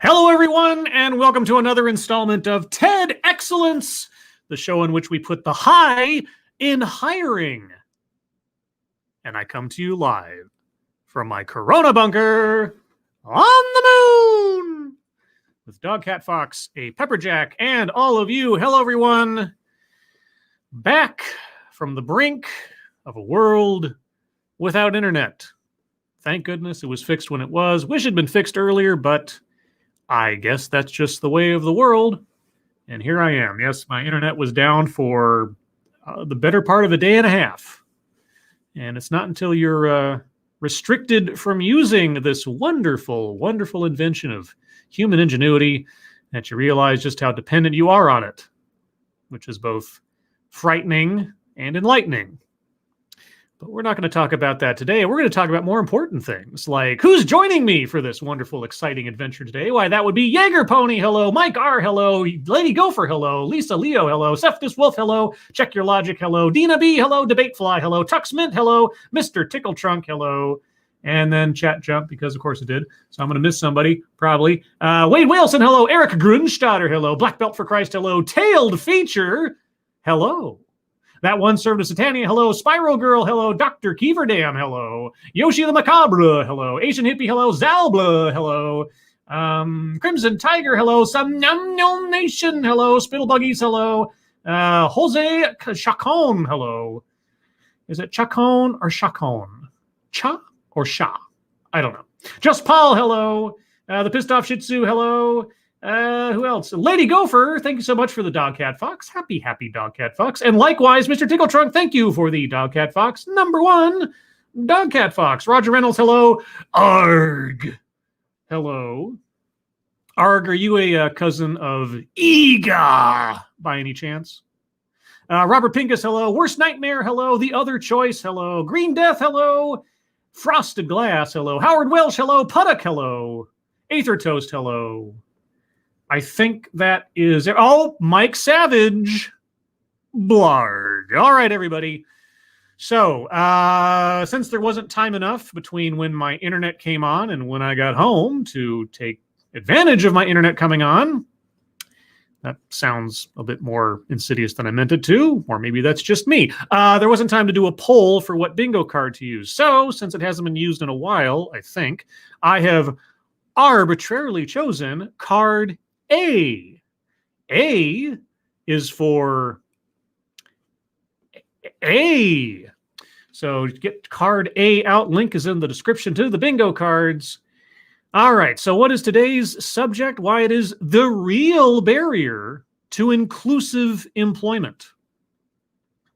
Hello, everyone, and welcome to another installment of TED Excellence, the show in which we put the high in hiring. And I come to you live from my Corona bunker on the moon with Dog, Cat, Fox, a Pepperjack, and all of you. Hello, everyone. Back from the brink of a world without internet. Thank goodness it was fixed when it was. Wish it had been fixed earlier, but I guess that's just the way of the world. And here I am. Yes, my internet was down for the better part of a day and a half. And it's not until you're restricted from using this wonderful, wonderful invention of human ingenuity that you realize just how dependent you are on it, which is both frightening and enlightening. But we're not going to talk about that today. We're going to talk about more important things, like who's joining me for this wonderful, exciting adventure today. Why, that would be Jaeger Pony, hello. Mike R, hello. Lady Gopher, hello. Lisa Leo, hello. Cephas Wolf, hello. Check Your Logic, hello. Dina B, hello. Debate Fly, hello. Tux Mint, hello. Mr. Tickle Trunk, hello. And then chat jump, because of course it did. So I'm going to miss somebody, probably. Wade Wilson, hello. Eric Grunstadter, hello. Black Belt for Christ, hello. Tailed Feature, hello. That One Served to Satania, hello. Spiral Girl, hello. Dr. Keeverdam, hello. Yoshi the Macabre, hello. Asian Hippie, hello. Zalbla, hello. Crimson Tiger, hello. Some Num Num Nation, hello. Spittlebuggies, hello. Jose Chacon, hello. Is it Chacon or Chacon? Cha or Sha? I don't know. Just Paul, hello. The Pissed Off Shih Tzu, hello. Who else? Lady Gopher, thank you so much for the Dog Cat Fox. Happy Dog Cat Fox. And likewise, Mr. Tickle Trunk, thank you for the Dog Cat Fox. #1 Dog Cat Fox. Roger Reynolds, hello. Arg, hello. Arg, are you a cousin of Ega by any chance? Robert Pincus, hello. Worst Nightmare, hello. The Other Choice, hello. Green Death, hello. Frosted Glass, hello. Howard Welsh, hello. Puttock, hello. Aether Toast, hello. I think that is it. Oh, Mike Savage. Blarg. All right, everybody. So, since there wasn't time enough between when my internet came on and when I got home to take advantage of my internet coming on, that sounds a bit more insidious than I meant it to, or maybe that's just me. There wasn't time to do a poll for what bingo card to use. So, since it hasn't been used in a while, I think, I have arbitrarily chosen card A. A is for A. So to get card A out, link is in the description to the bingo cards. All right, so what is today's subject? Why, it is the real barrier to inclusive employment.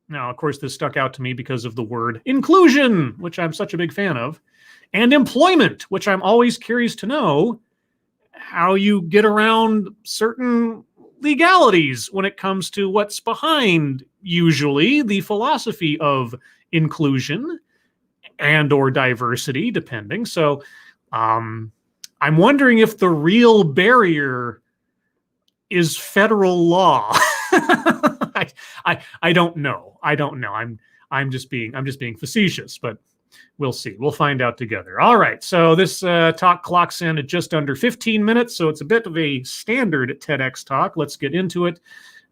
Now, of course, this stuck out to me because of the word inclusion, which I'm such a big fan of, and employment, which I'm always curious to know how you get around certain legalities when it comes to what's behind, usually, the philosophy of inclusion and or diversity, depending. So I'm wondering if the real barrier is federal law. I don't know. I'm just being facetious, but we'll see. We'll find out together. All right. So this talk clocks in at just under 15 minutes. So it's a bit of a standard TEDx talk. Let's get into it.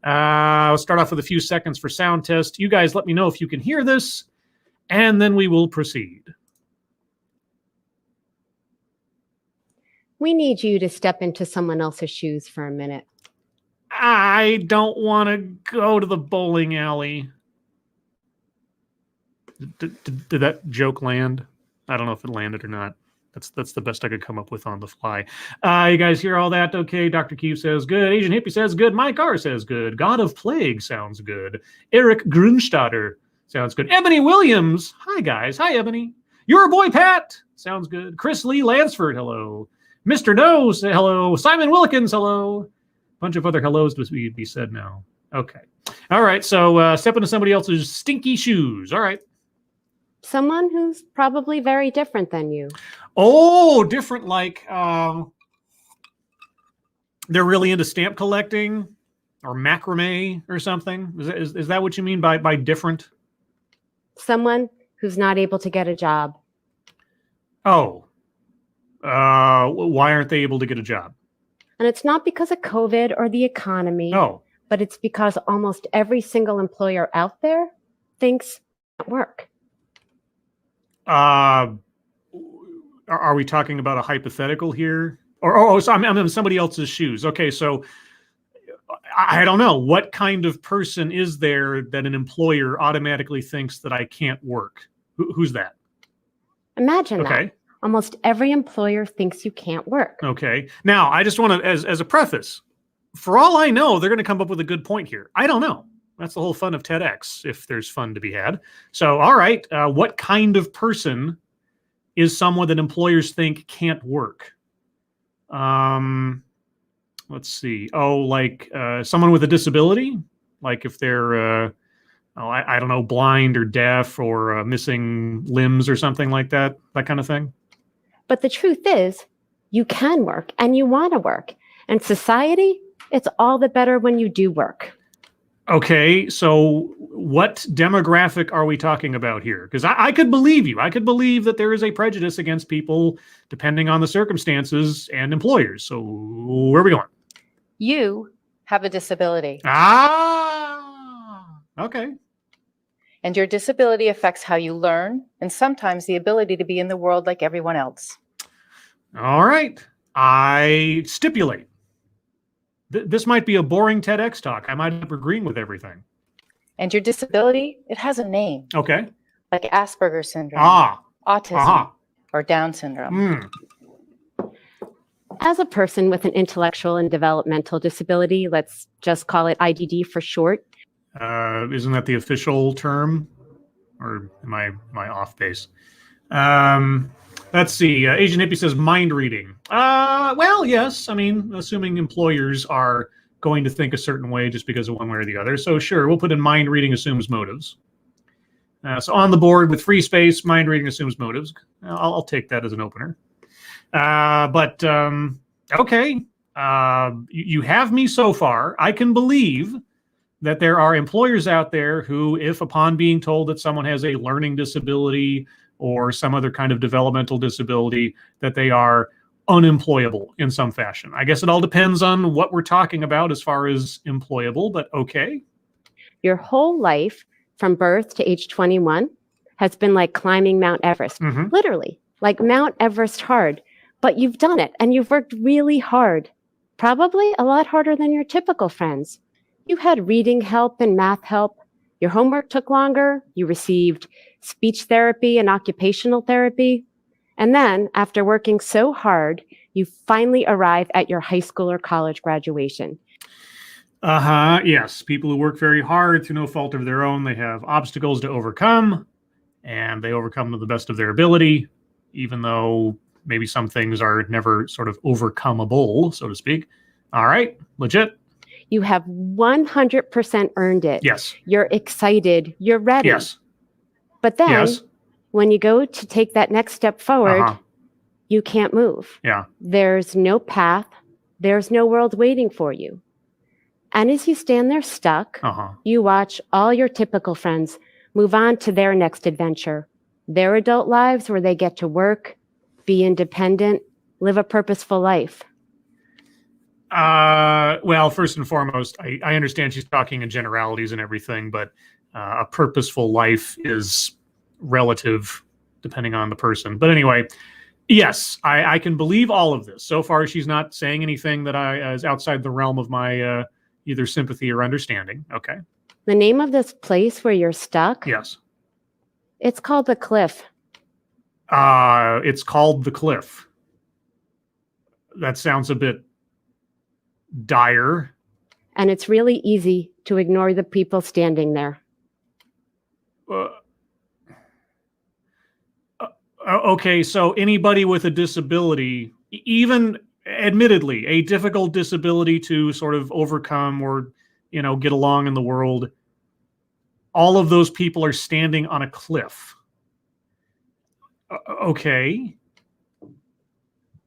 I'll start off with a few seconds for sound test. You guys let me know if you can hear this, and then we will proceed. We need you to step into someone else's shoes for a minute. I don't want to go to the bowling alley. Did that joke land? I don't know if it landed or not. That's the best I could come up with on the fly. You guys hear all that? Okay, Dr. Keefe says good. Asian Hippie says good. Mike R says good. God of Plague sounds good. Eric Grunstadter sounds good. Ebony Williams. Hi, guys. Hi, Ebony. Your boy, Pat. Sounds good. Chris Lee Lansford. Hello. Mr. No. Say hello. Simon Wilkins. Hello. Bunch of other hellos to be said now. Okay. All right. So step into somebody else's stinky shoes. All right. Someone who's probably very different than you. Oh, different, like they're really into stamp collecting or macrame or something. Is that what you mean by different? Someone who's not able to get a job. Oh, why aren't they able to get a job? And it's not because of COVID or the economy, Oh, but it's because almost every single employer out there thinks it can't work. are we talking about a hypothetical here? Or so I'm in somebody else's shoes. Okay, so I don't know. What kind of person is there that an employer automatically thinks that I can't work? Who's that? Imagine Okay. that. Almost every employer thinks you can't work. Okay. Now, I just want to, as a preface, for all I know, they're going to come up with a good point here. I don't know. That's the whole fun of TEDx, if there's fun to be had. So, all right, what kind of person is someone that employers think can't work? Let's see. Oh, like someone with a disability? Like if they're, I don't know, blind or deaf or missing limbs or something like that kind of thing? But the truth is, you can work and you want to work. And society, it's all the better when you do work. Okay, so what demographic are we talking about here? Because I could believe you. I could believe that there is a prejudice against people depending on the circumstances and employers. So where are we going? You have a disability, Okay. and your disability affects how you learn and sometimes the ability to be in the world like everyone else. All right. I stipulate. This might be a boring TEDx talk. I might end up agreeing with everything. And your disability, it has a name, Okay. like Asperger's syndrome, autism, Aha. or Down syndrome. As a person with an intellectual and developmental disability, let's just call it IDD for short. Isn't that the official term? Or am I off base? Let's see. Asian Hippie says mind reading. Well, yes. I mean, assuming employers are going to think a certain way just because of one way or the other. So sure, we'll put in mind reading assumes motives. So on the board with free space, mind reading assumes motives. I'll take that as an opener. But okay. You have me so far. I can believe that there are employers out there who, if upon being told that someone has a learning disability or some other kind of developmental disability, that they are unemployable in some fashion. I guess it all depends on what we're talking about as far as employable, but okay. Your whole life, from birth to age 21, has been like climbing Mount Everest. Literally, like Mount Everest hard. But you've done it, and you've worked really hard. Probably a lot harder than your typical friends. You had reading help and math help. Your homework took longer. You received speech therapy and occupational therapy. And then, after working so hard, you finally arrive at your high school or college graduation. Yes, people who work very hard through no fault of their own, they have obstacles to overcome, and they overcome to the best of their ability, even though maybe some things are never sort of overcomeable, so to speak. All right, legit. You have 100% earned it. Yes. You're excited. You're ready. Yes. But then, Yes. when you go to take that next step forward, you can't move. Yeah. There's no path. There's no world waiting for you. And as you stand there stuck, you watch all your typical friends move on to their next adventure, their adult lives where they get to work, be independent, live a purposeful life. Well, first and foremost, I understand she's talking in generalities and everything, but a purposeful life is relative depending on the person. But anyway, yes, I can believe all of this. So far, she's not saying anything that is outside the realm of my either sympathy or understanding. Okay. The name of this place where you're stuck? Yes. It's called the Cliff. It's called the Cliff. That sounds a bit dire. And it's really easy to ignore the people standing there. Okay, so anybody with a disability, even admittedly a difficult disability to sort of overcome or, get along in the world, all of those people are standing on a cliff. Okay.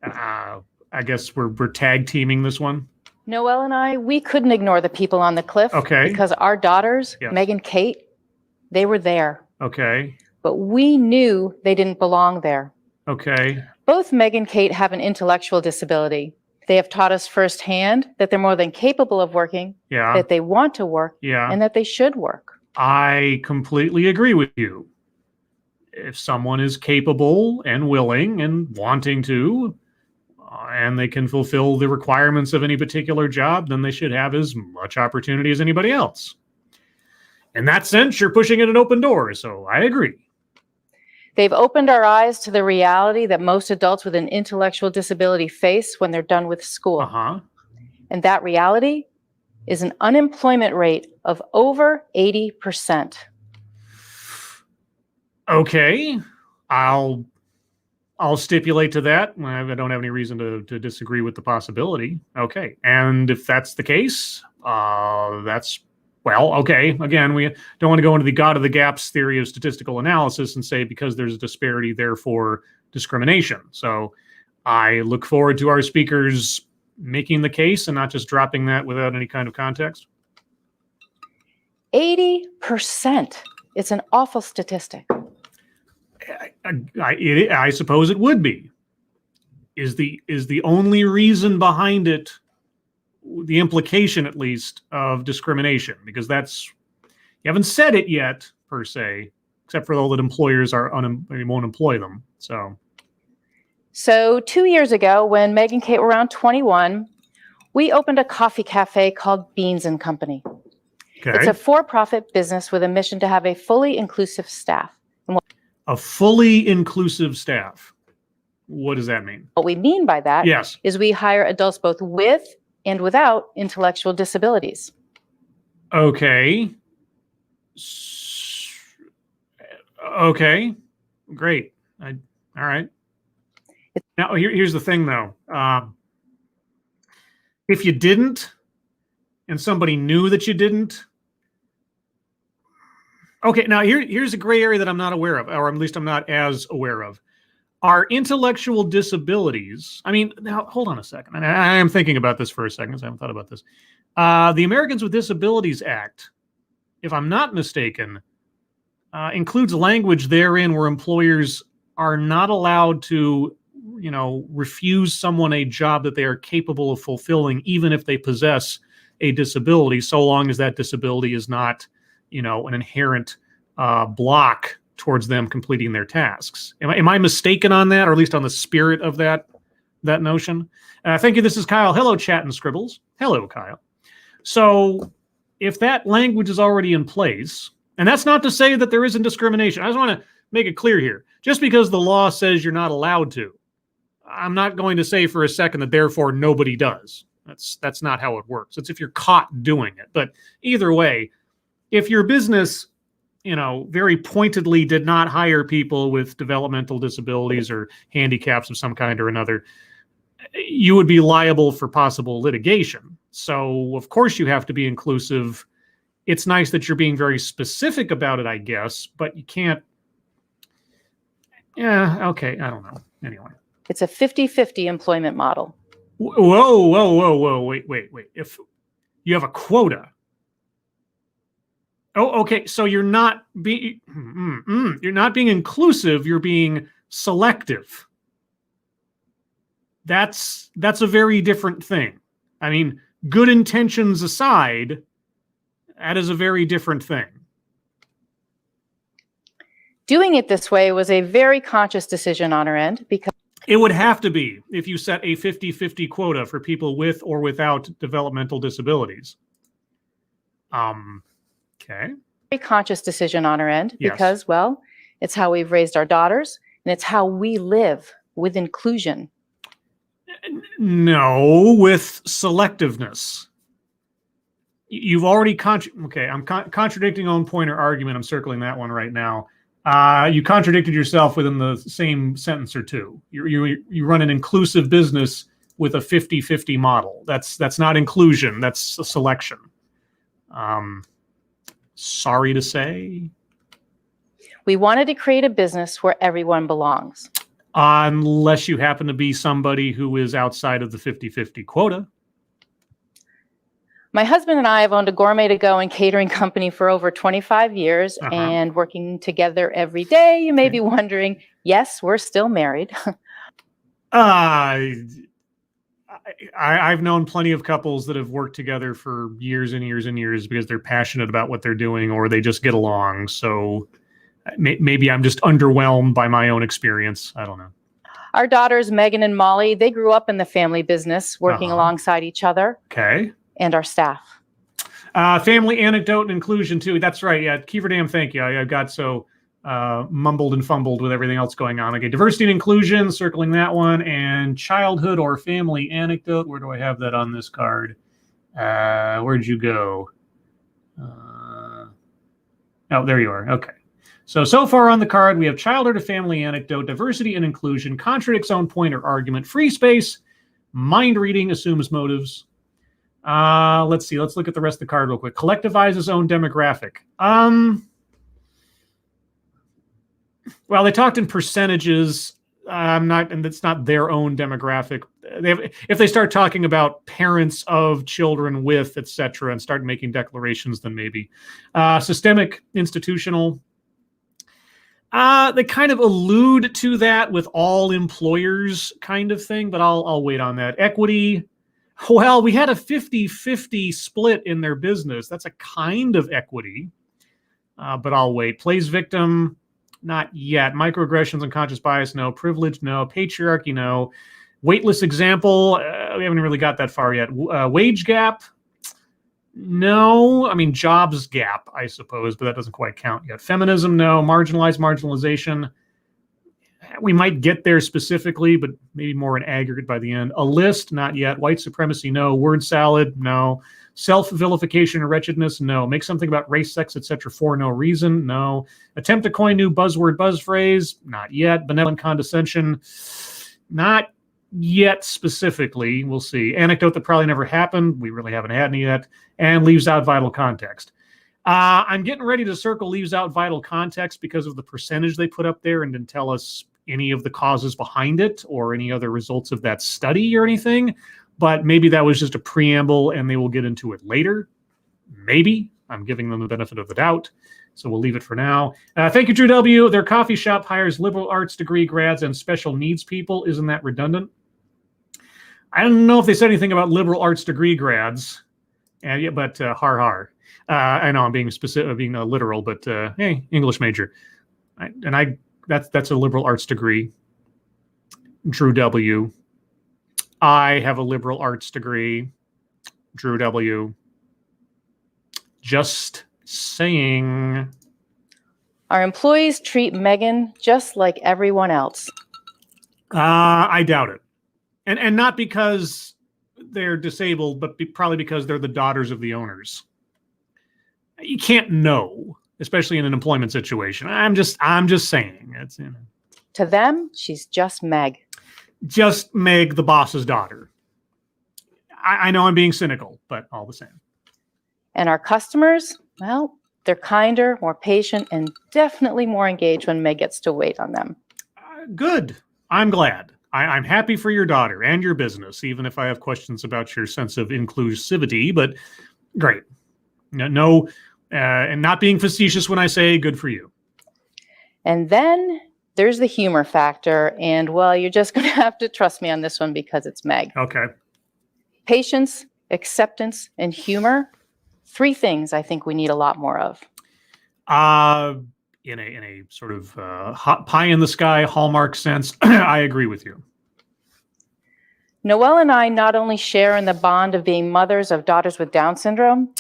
I guess we're tag teaming this one. Noelle and I, we couldn't ignore the people on the cliff. Okay. Because our daughters, Yes. Meg and Kate, they were there. Okay. But we knew they didn't belong there. Okay. Both Meg and Kate have an intellectual disability. They have taught us firsthand that they're more than capable of working, Yeah. that they want to work, Yeah. and that they should work. I completely agree with you. If someone is capable and willing and wanting to, and they can fulfill the requirements of any particular job, then they should have as much opportunity as anybody else. In that sense, you're pushing in an open door, so I agree. They've opened our eyes to the reality that most adults with an intellectual disability face when they're done with school. Uh-huh. And that reality is an unemployment rate of over 80%. Okay, I'll stipulate to that. I don't have any reason to disagree with the possibility. Okay, and if that's the case, okay. Again, we don't want to go into the God of the gaps theory of statistical analysis and say because there's a disparity, therefore discrimination. So I look forward to our speakers making the case and not just dropping that without any kind of context. 80%. It's an awful statistic. I suppose it would be. Is the only reason behind it the implication, at least, of discrimination? Because you haven't said it yet, per se, except for all that employers won't employ them. So 2 years ago, when Meg and Kate were around 21, we opened a coffee cafe called Beans and Company. Okay. It's a for-profit business with a mission to have a fully inclusive staff. A fully inclusive staff. What does that mean? What we mean by that Yes. is we hire adults both with and without intellectual disabilities. Okay. Okay. Great. All right. Now, here's the thing, though. If you didn't, and somebody knew that you didn't, okay, now here's a gray area that I'm not aware of, or at least I'm not as aware of. Are intellectual disabilities, now hold on a second. I am thinking about this for a second, so I haven't thought about this. The Americans with Disabilities Act, if I'm not mistaken, includes language therein where employers are not allowed to, refuse someone a job that they are capable of fulfilling, even if they possess a disability, so long as that disability is not, an inherent block towards them completing their tasks. Am I mistaken on that, or at least on the spirit of that notion? Thank you. This is Kyle. Hello, Chat and Scribbles. Hello, Kyle. So if that language is already in place, and that's not to say that there isn't discrimination. I just want to make it clear here. Just because the law says you're not allowed to, I'm not going to say for a second that therefore nobody does. That's not how it works. It's if you're caught doing it. But either way, if your business, very pointedly did not hire people with developmental disabilities or handicaps of some kind or another, you would be liable for possible litigation. So, of course, you have to be inclusive. It's nice that you're being very specific about it, I guess, but you can't. Yeah, okay, I don't know. Anyway. It's a 50-50 employment model. Whoa, wait. If you have a quota. Oh, okay. So you're not being inclusive. You're being selective. That's a very different thing. Good intentions aside, that is a very different thing. Doing it this way was a very conscious decision on our end because it would have to be if you set a 50-50 quota for people with or without developmental disabilities. Okay. Very conscious decision on our end Yes. because, well, it's how we've raised our daughters and it's how we live with inclusion. No, with selectiveness. You've already I'm contradicting own point or argument. I'm circling that one right now. You contradicted yourself within the same sentence or two. You run an inclusive business with a 50-50 model. That's not inclusion. That's a selection. Sorry to say. We wanted to create a business where everyone belongs. Unless you happen to be somebody who is outside of the 50-50 quota. My husband and I have owned a gourmet to-go and catering company for over 25 years and working together every day. You may be wondering, yes, we're still married. I've known plenty of couples that have worked together for years and years and years because they're passionate about what they're doing or they just get along. So maybe I'm just underwhelmed by my own experience. I don't know. Our daughters, Megan and Molly, they grew up in the family business, working alongside each other. Okay. And our staff. Family anecdote and inclusion too. That's right. Yeah. Keeverdam, thank you. I got so mumbled and fumbled with everything else going on. Okay. Diversity and inclusion, circling that one. And childhood or family anecdote. Where do I have that on this card? Where'd you go? Oh, there you are. Okay. So far on the card, we have childhood or family anecdote, diversity and inclusion, contradicts own point or argument, free space, mind reading, assumes motives. Let's see. Let's look at the rest of the card real quick. Collectivizes own demographic. Well, they talked in percentages. And it's not their own demographic. If they start talking about parents of children with, etc., and start making declarations, then maybe. Systemic, institutional. They kind of allude to that with all employers kind of thing, but I'll wait on that. Equity. Well, we had a 50-50 split in their business. That's a kind of equity, but I'll wait. Plays victim, not yet. Microaggressions, unconscious bias, no. Privilege, no. Patriarchy, no. Weightless example, we haven't really got that far yet. Wage gap, no. I mean, jobs gap, I suppose, but that doesn't quite count yet. Feminism, no. Marginalization. We might get there specifically, but maybe more in aggregate by the end. A list, not yet. White supremacy, no. Word salad, no. Self-vilification or wretchedness, no. Make something about race, sex, etc. for no reason, no. Attempt to coin new buzzword, buzz phrase, not yet. Benevolent condescension, not yet specifically. We'll see. Anecdote that probably never happened. We really haven't had any yet. And leaves out vital context. I'm getting ready to circle leaves out vital context because of the percentage they put up there and didn't tell us any of the causes behind it or any other results of that study or anything. But maybe that was just a preamble and they will get into it later. Maybe. I'm giving them the benefit of the doubt. So we'll leave it for now. Thank you, Drew W. Their coffee shop hires liberal arts degree grads and special needs people. Isn't that redundant? I don't know if they said anything about liberal arts degree grads. Yeah, but har har. I know I'm being specific, being literal, but hey, English major. That's a liberal arts degree. Drew W. I have a liberal arts degree. Drew W. Just saying. Our employees treat Megan just like everyone else. I doubt it. And not because they're disabled, but probably because they're the daughters of the owners. You can't know, especially in an employment situation. I'm just saying. It's, you know. To them, she's just Meg. Just Meg, the boss's daughter. I know I'm being cynical, but all the same. And our customers, well, they're kinder, more patient, and definitely more engaged when Meg gets to wait on them. Good. I'm glad. I'm happy for your daughter and your business, even if I have questions about your sense of inclusivity, but great. No, and not being facetious when I say good for you. And then there's the humor factor. And well, you're just going to have to trust me on this one because it's Meg. Okay. Patience, acceptance, and humor. 3 things I think we need a lot more of. In a sort of hot pie in the sky Hallmark sense, I agree with you. Noelle and I not only share in the bond of being mothers of daughters with Down syndrome.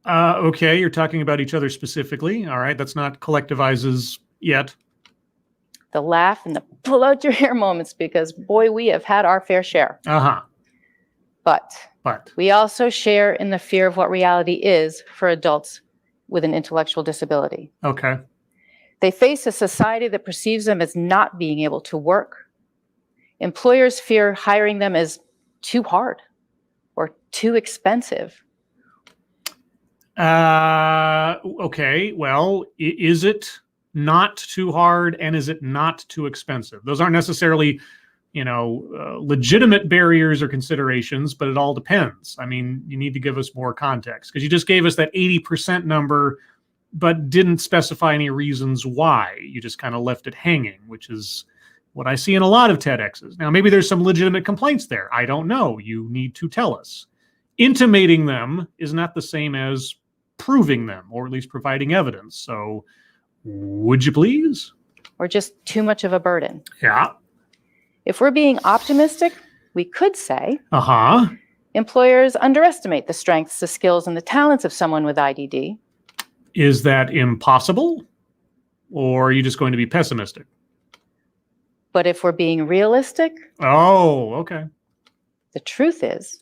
Okay, you're talking about each other specifically. All right, that's not collectivizes yet. The laugh and the pull out your hair moments, because boy, we have had our fair share. But we also share in the fear of what reality is for adults with an intellectual disability. Okay. They face a society that perceives them as not being able to work. Employers fear hiring them as too hard or too expensive. Okay, well, is it not too hard and is it not too expensive? Those aren't necessarily, legitimate barriers or considerations, but it all depends. I mean, you need to give us more context because you just gave us that 80% number, but didn't specify any reasons why. You just kind of left it hanging, which is what I see in a lot of TEDx's. Now, maybe there's some legitimate complaints there. I don't know. You need to tell us. Intimating them is not the same as proving them, or at least providing evidence. So would you please? Or just too much of a burden. Yeah. If we're being optimistic, we could say, uh-huh, employers underestimate the strengths, the skills, and the talents of someone with IDD. Is that impossible? Or are you just going to be pessimistic? But if we're being realistic, oh, okay. The truth is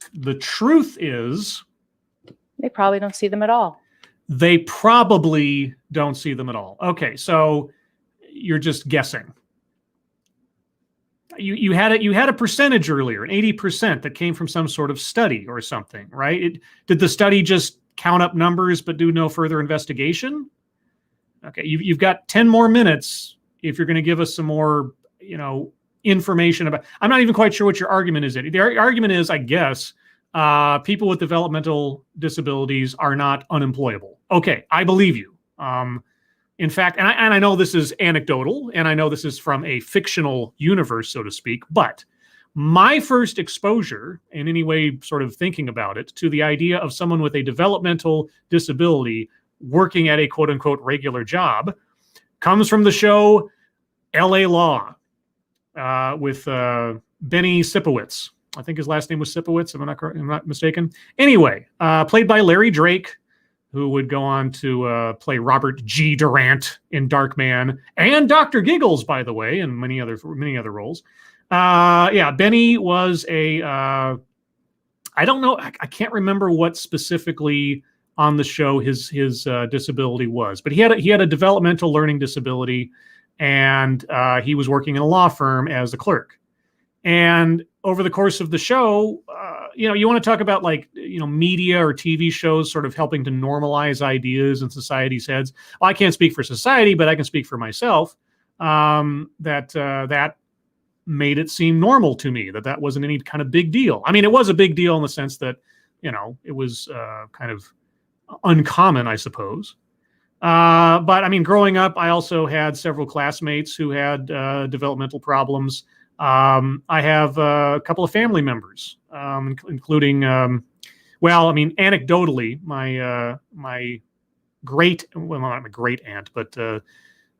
they probably don't see them at all. They probably don't see them at all. Okay, so you're just guessing. You had a percentage earlier, an 80% that came from some sort of study or something, right? Did the study just count up numbers but do no further investigation? Okay, you've got 10 more minutes if you're going to give us some more, information about. I'm not even quite sure what your argument is. The argument is, I guess, people with developmental disabilities are not unemployable. Okay, I believe you. In fact, and I know this is anecdotal, and I know this is from a fictional universe, so to speak, but my first exposure, in any way sort of thinking about it, to the idea of someone with a developmental disability working at a quote-unquote regular job comes from the show L.A. Law with Benny Sipowicz. I think his last name was Sipowicz, if I'm not mistaken. Anyway, played by Larry Drake, who would go on to play Robert G. Durant in Darkman, and Dr. Giggles, by the way, and many other roles. Benny was I don't know, I can't remember what specifically on the show his disability was, but he had a developmental learning disability, and he was working in a law firm as a clerk. And over the course of the show, you want to talk about media or TV shows sort of helping to normalize ideas in society's heads. Well, I can't speak for society, but I can speak for myself. That made it seem normal to me, that wasn't any kind of big deal. I mean, it was a big deal in the sense that, it was kind of uncommon, I suppose. But I mean, growing up, I also had several classmates who had developmental problems. I have a couple of family members, including, anecdotally, my great, well, not my great aunt, but the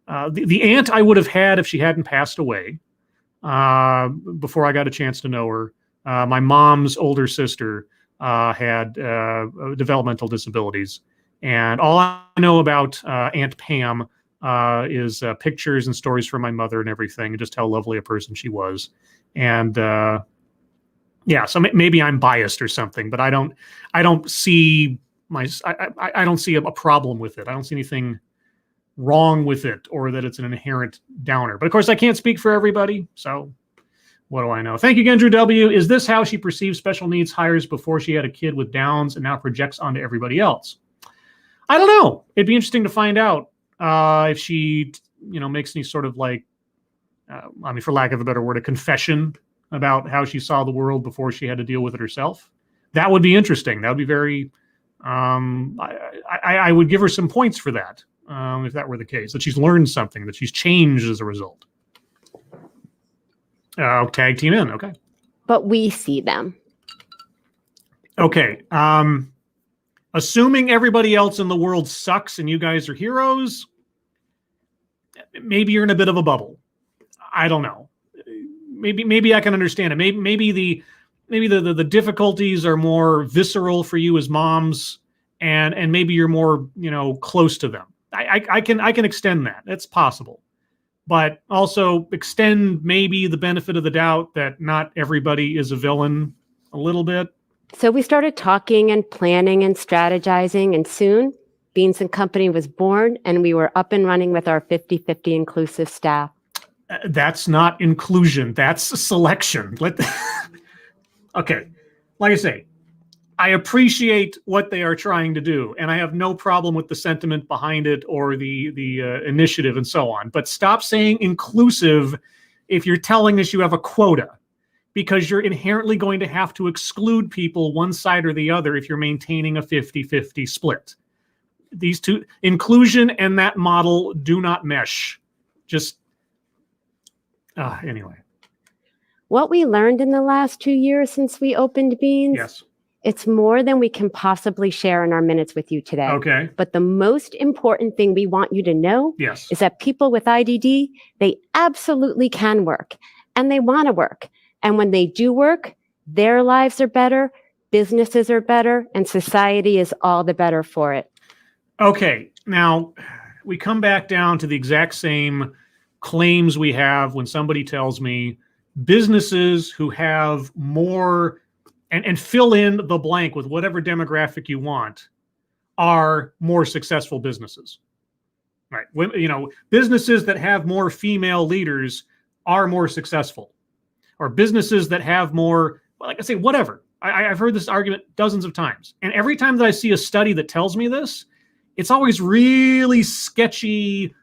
aunt I would have had if she hadn't passed away before I got a chance to know her. My mom's older sister had developmental disabilities. And all I know about Aunt Pam is pictures and stories from my mother and everything, and just how lovely a person she was. And so maybe I'm biased or something, but I don't see I don't see a problem with it. I don't see anything wrong with it, or that it's an inherent downer. But of course, I can't speak for everybody, so what do I know? Thank you again, Drew W. Is this how she perceived special needs hires before she had a kid with Downs and now projects onto everybody else? I don't know. It'd be interesting to find out if she, makes any sort of for lack of a better word, a confession about how she saw the world before she had to deal with it herself. That would be interesting. That would be very, I would give her some points for that, if that were the case, that she's learned something, that she's changed as a result. Tag team in, okay. But we see them. Okay. Assuming everybody else in the world sucks and you guys are heroes, maybe you're in a bit of a bubble. I don't know. Maybe I can understand it. Maybe the difficulties are more visceral for you as moms, and maybe you're more close to them. I can extend that. That's possible, but also extend maybe the benefit of the doubt that not everybody is a villain a little bit. So we started talking and planning and strategizing, and soon Beans and Company was born, and we were up and running with our 50-50 inclusive staff. That's not inclusion. That's selection. Okay. Like I say, I appreciate what they are trying to do, and I have no problem with the sentiment behind it or the initiative and so on. But stop saying inclusive if you're telling us you have a quota, because you're inherently going to have to exclude people one side or the other if you're maintaining a 50-50 split. These two, inclusion and that model, do not mesh. Just Anyway. What we learned in the last 2 years since we opened Beans, yes, it's more than we can possibly share in our minutes with you today. Okay. But the most important thing we want you to know is that people with IDD, they absolutely can work and they want to work. And when they do work, their lives are better, businesses are better, and society is all the better for it. Okay. Now, we come back down to the exact same claims we have when somebody tells me businesses who have more, and fill in the blank with whatever demographic you want, are more successful businesses. Right? Businesses that have more female leaders are more successful. Or businesses that have more, like I say, whatever. I've heard this argument dozens of times. And every time that I see a study that tells me this, it's always really sketchy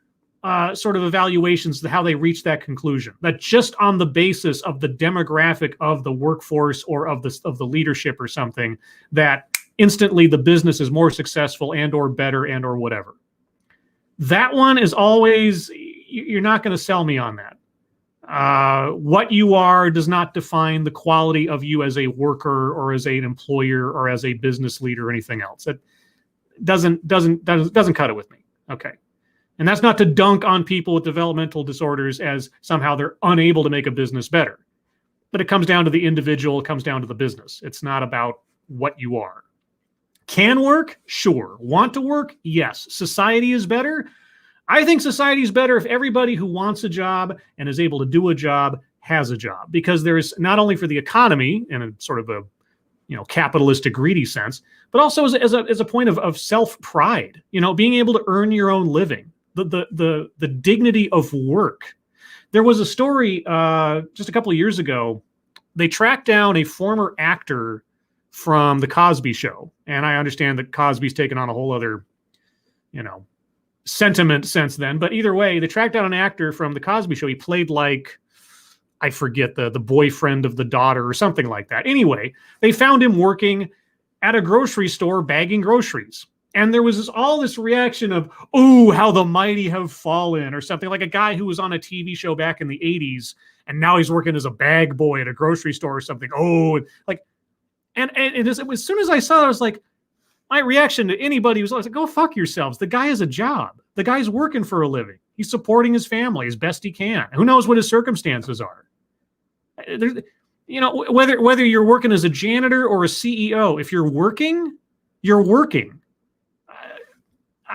sort of evaluations of how they reach that conclusion. That just on the basis of the demographic of the workforce or of the leadership or something, that instantly the business is more successful and or better and or whatever. That one is always, you're not going to sell me on that. What you are does not define the quality of you as a worker or as an employer or as a business leader or anything else. It doesn't cut it with me. Okay. And that's not to dunk on people with developmental disorders as somehow they're unable to make a business better. But it comes down to the individual. It comes down to the business. It's not about what you are. Can work? Sure. Want to work? Yes. Society is better? I think society is better if everybody who wants a job and is able to do a job has a job. Because there's not only for the economy in a sort of a capitalistic greedy sense, but also as a point of self-pride, being able to earn your own living. The dignity of work. There was a story just a couple of years ago. They tracked down a former actor from the Cosby Show, and I understand that Cosby's taken on a whole other, sentiment since then. But either way, they tracked down an actor from the Cosby Show. He played I forget the boyfriend of the daughter or something like that. Anyway, they found him working at a grocery store bagging groceries. And there was all this reaction of, oh, how the mighty have fallen, or something, like a guy who was on a TV show back in the 80s, and now he's working as a bag boy at a grocery store or something. Oh, and as soon as I saw it, I was like, my reaction to anybody was like, go fuck yourselves. The guy has a job. The guy's working for a living. He's supporting his family as best he can. Who knows what his circumstances are? Whether you're working as a janitor or a CEO, if you're working, you're working.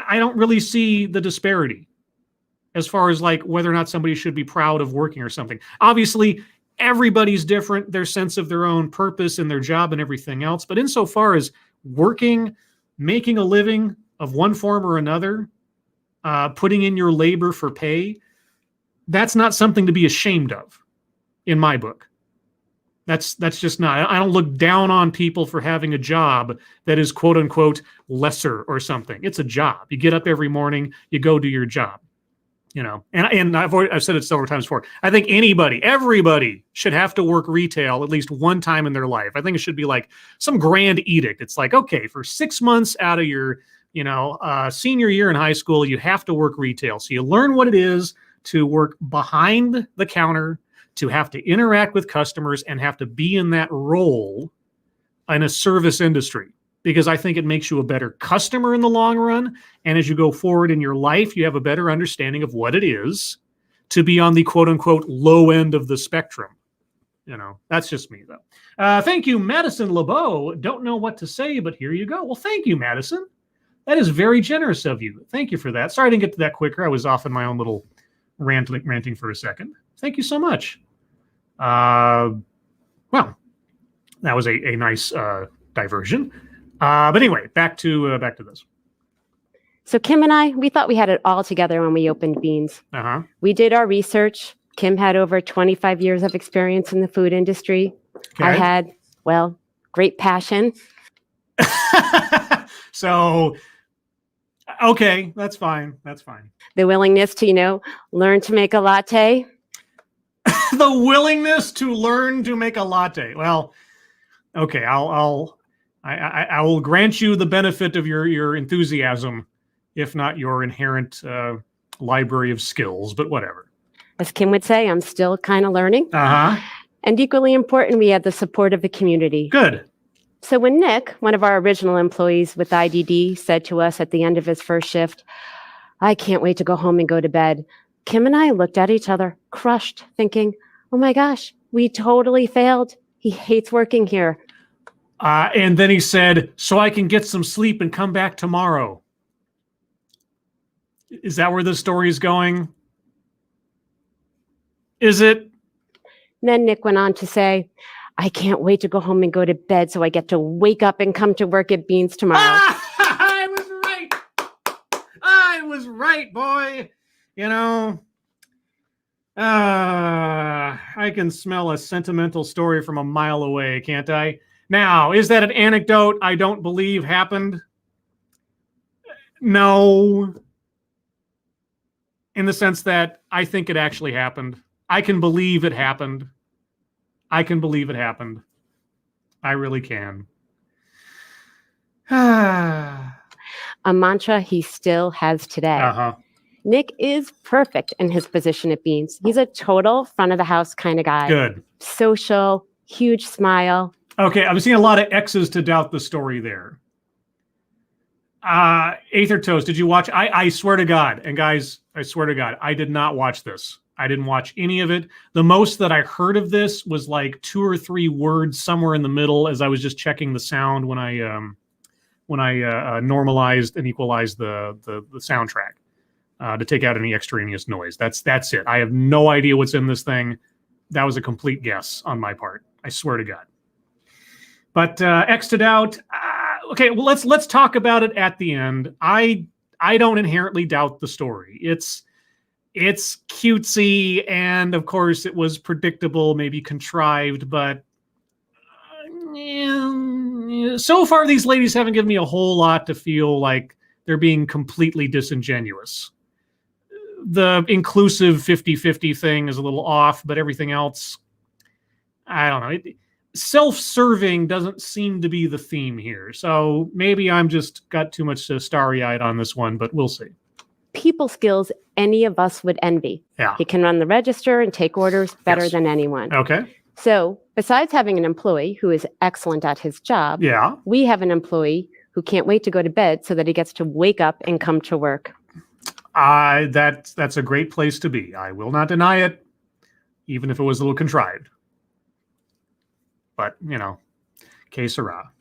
I don't really see the disparity as far as whether or not somebody should be proud of working or something. Obviously, everybody's different, their sense of their own purpose and their job and everything else. But insofar as working, making a living of one form or another, putting in your labor for pay, that's not something to be ashamed of in my book. That's just not. I don't look down on people for having a job that is quote unquote lesser or something. It's a job. You get up every morning, you go do your job. And I've said it several times before. I think everybody should have to work retail at least one time in their life. I think it should be like some grand edict. It's like, okay, for 6 months out of your, senior year in high school, you have to work retail. So you learn what it is to work behind the counter, to have to interact with customers and have to be in that role in a service industry, because I think it makes you a better customer in the long run. And as you go forward in your life, you have a better understanding of what it is to be on the quote unquote low end of the spectrum. That's just me though. Thank you, Madison LeBeau. Don't know what to say, but here you go. Well, thank you, Madison. That is very generous of you. Thank you for that. Sorry I didn't get to that quicker. I was off in my own little ranting for a second. Thank you so much. Well, that was a nice diversion. But anyway, back to this. So Kim and I, we thought we had it all together when we opened Beans. Uh-huh. We did our research. Kim had over 25 years of experience in the food industry. Okay. I had, great passion. So, okay, that's fine. That's fine. The willingness to, learn to make a latte. The willingness to learn to make a latte. Well, okay, I will grant you the benefit of your enthusiasm, if not your inherent library of skills, but whatever. As Kim would say, I'm still kind of learning. And equally important, we had the support of the community. Good. So when Nick, one of our original employees with IDD, said to us at the end of his first shift, I can't wait to go home and go to bed, Kim and I looked at each other, crushed, thinking, oh my gosh, we totally failed. He hates working here. And then he said, so I can get some sleep and come back tomorrow. Is that where the story's going? Is it? Then Nick went on to say, I can't wait to go home and go to bed so I get to wake up and come to work at Beans tomorrow. I was right. I was right, boy. You know, I can smell a sentimental story from a mile away, can't I? Now, is that an anecdote I don't believe happened? No. In the sense that I think it actually happened. I can believe it happened. I can believe it happened. I really can. A mantra he still has today. Nick is perfect in his position at Beans. He's a total front of the house kind of guy. Good. Social, huge smile. Okay, I'm seeing a lot of X's to doubt the story there. Aether Toast, did you watch? I swear to God, and guys, I swear to God, I did not watch this. I didn't watch any of it. The most that I heard of this was like 2 or 3 words somewhere in the middle as I was just checking the sound when I normalized and equalized the soundtrack to take out any extraneous noise. That's it. I have no idea what's in this thing. That was a complete guess on my part. I swear to God. But X'd out. Okay, well let's talk about it at the end. I don't inherently doubt the story. It's cutesy, and of course it was predictable, maybe contrived, but so far these ladies haven't given me a whole lot to feel like they're being completely disingenuous. The inclusive 50-50 thing is a little off, but everything else, I don't know. Self-serving doesn't seem to be the theme here. So maybe I'm just got too much starry-eyed on this one, but we'll see. People skills any of us would envy. Yeah. He can run the register and take orders better than anyone. Okay. So besides having an employee who is excellent at his job, we have an employee who can't wait to go to bed so that he gets to wake up and come to work. That's a great place to be. I will not deny it, even if it was a little contrived. But, you know, que sera.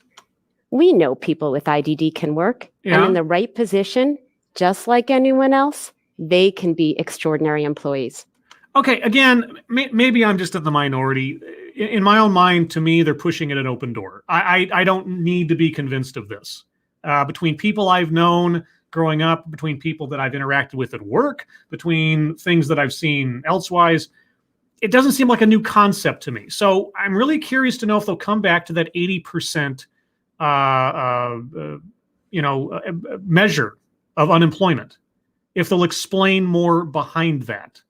We know people with IDD can work, and in the right position, just like anyone else, they can be extraordinary employees. Okay, again, maybe I'm just in the minority. In my own mind, to me, they're pushing it an open door. I don't need to be convinced of this. Between people I've known growing up, between people that I've interacted with at work, between things that I've seen elsewise, it doesn't seem like a new concept to me. So I'm really curious to know if they'll come back to that 80% measure of unemployment, if they'll explain more behind that,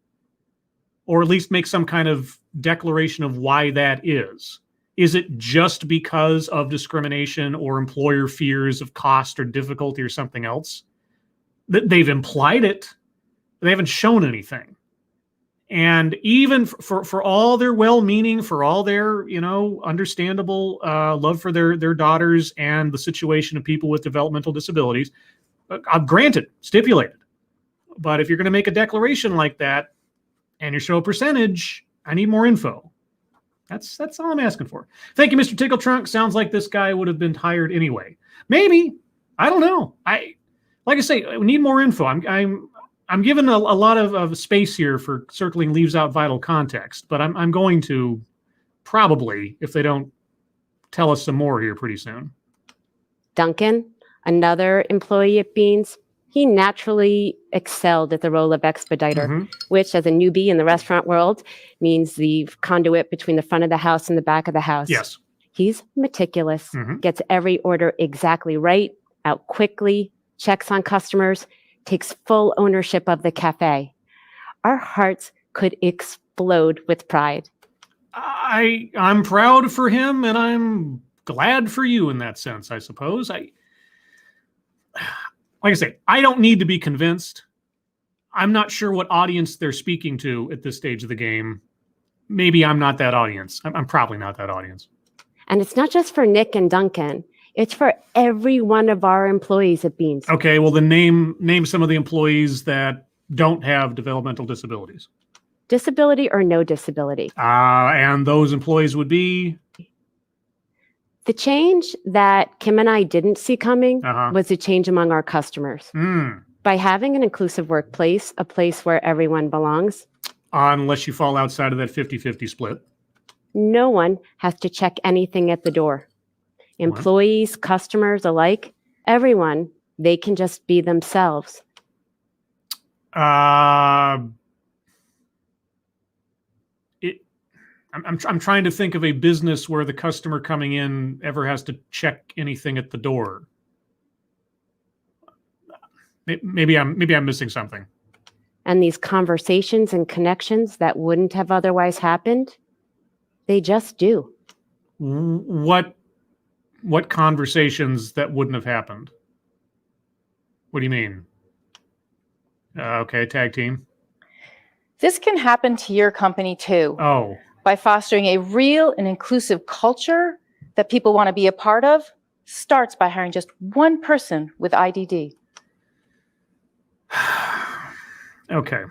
or at least make some kind of declaration of why that is. Is it just because of discrimination or employer fears of cost or difficulty or something else? They've implied it. They haven't shown anything. And even for all their well-meaning, for all their, understandable love for their daughters and the situation of people with developmental disabilities, granted, stipulated. But if you're going to make a declaration like that and you show a percentage, I need more info. That's all I'm asking for. Thank you, Mr. Tickle Trunk. Sounds like this guy would have been hired anyway. Maybe. I don't know. Like I say, we need more info. I'm given a lot of space here for circling leaves out vital context, but I'm going to probably, if they don't tell us some more here pretty soon. Duncan, another employee at Beans, he naturally excelled at the role of expediter, which as a newbie in the restaurant world means the conduit between the front of the house and the back of the house. Yes. He's meticulous, gets every order exactly right, out quickly, checks on customers, takes full ownership of the cafe. Our hearts could explode with pride. I'm proud for him, and I'm glad for you in that sense, I suppose. Like I say, I don't need to be convinced. I'm not sure what audience they're speaking to at this stage of the game. Maybe I'm not that audience. I'm probably not that audience. And it's not just for Nick and Duncan. It's for every one of our employees at Beans. Okay, well then name some of the employees that don't have developmental disabilities. Disability or no disability. And those employees would be? The change that Kim and I didn't see coming was a change among our customers. By having an inclusive workplace, a place where everyone belongs. Unless you fall outside of that 50-50 split. No one has to check anything at the door. Employees, customers alike, everyone, they can just be themselves. I'm trying to think of a business where the customer coming in ever has to check anything at the door. Maybe I'm missing something. And these conversations and connections that wouldn't have otherwise happened, they just do. What conversations that wouldn't have happened? What do you mean? Okay, tag team. This can happen to your company too. Oh. By fostering a real and inclusive culture that people want to be a part of, starts by hiring just one person with IDD. Okay.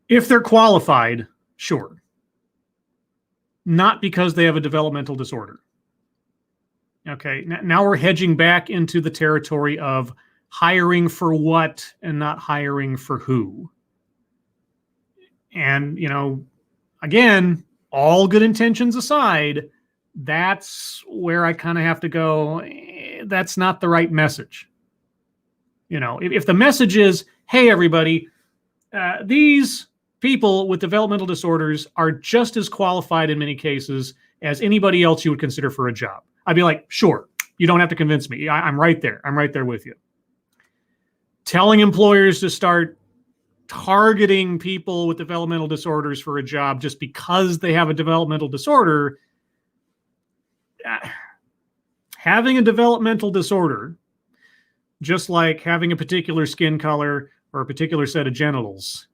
If they're qualified, sure. Not because they have a developmental disorder. Okay, now we're hedging back into the territory of hiring for what and not hiring for who. And, again, all good intentions aside, that's where I kind of have to go, that's not the right message. If the message is, hey, everybody, these people with developmental disorders are just as qualified in many cases as anybody else you would consider for a job. I'd be like, sure, you don't have to convince me. I'm right there. I'm right there with you. Telling employers to start targeting people with developmental disorders for a job just because they have a developmental disorder, having a developmental disorder, just like having a particular skin color or a particular set of genitals,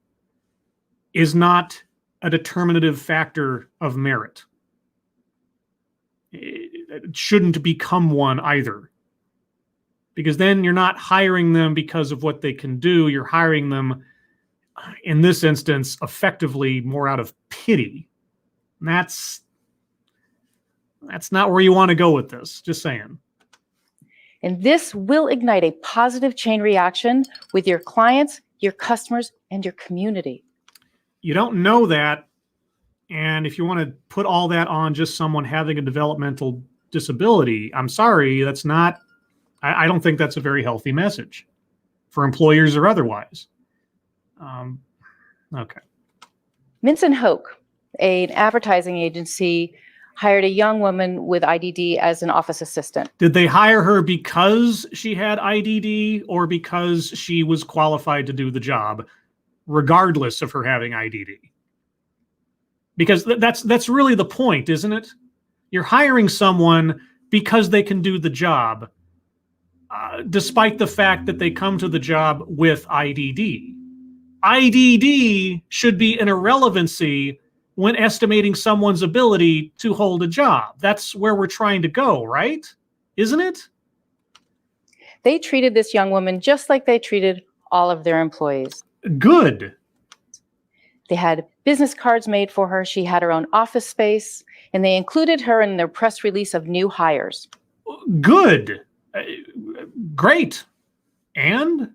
is not a determinative factor of merit. It shouldn't become one either. Because then you're not hiring them because of what they can do. You're hiring them, in this instance, effectively more out of pity. And that's not where you want to go with this. Just saying. And this will ignite a positive chain reaction with your clients, your customers, and your community. You don't know that. And if you want to put all that on just someone having a developmental disability, I'm sorry, that's not, I don't think that's a very healthy message for employers or otherwise. Okay. Mince & Hoke, an advertising agency, hired a young woman with IDD as an office assistant. Did they hire her because she had IDD or because she was qualified to do the job, regardless of her having IDD? Because that's really the point, isn't it? You're hiring someone because they can do the job, despite the fact that they come to the job with IDD. IDD should be an irrelevancy when estimating someone's ability to hold a job. That's where we're trying to go, right? Isn't it? They treated this young woman just like they treated all of their employees. Good. They had business cards made for her. She had her own office space, and they included her in their press release of new hires. Good. Great. And?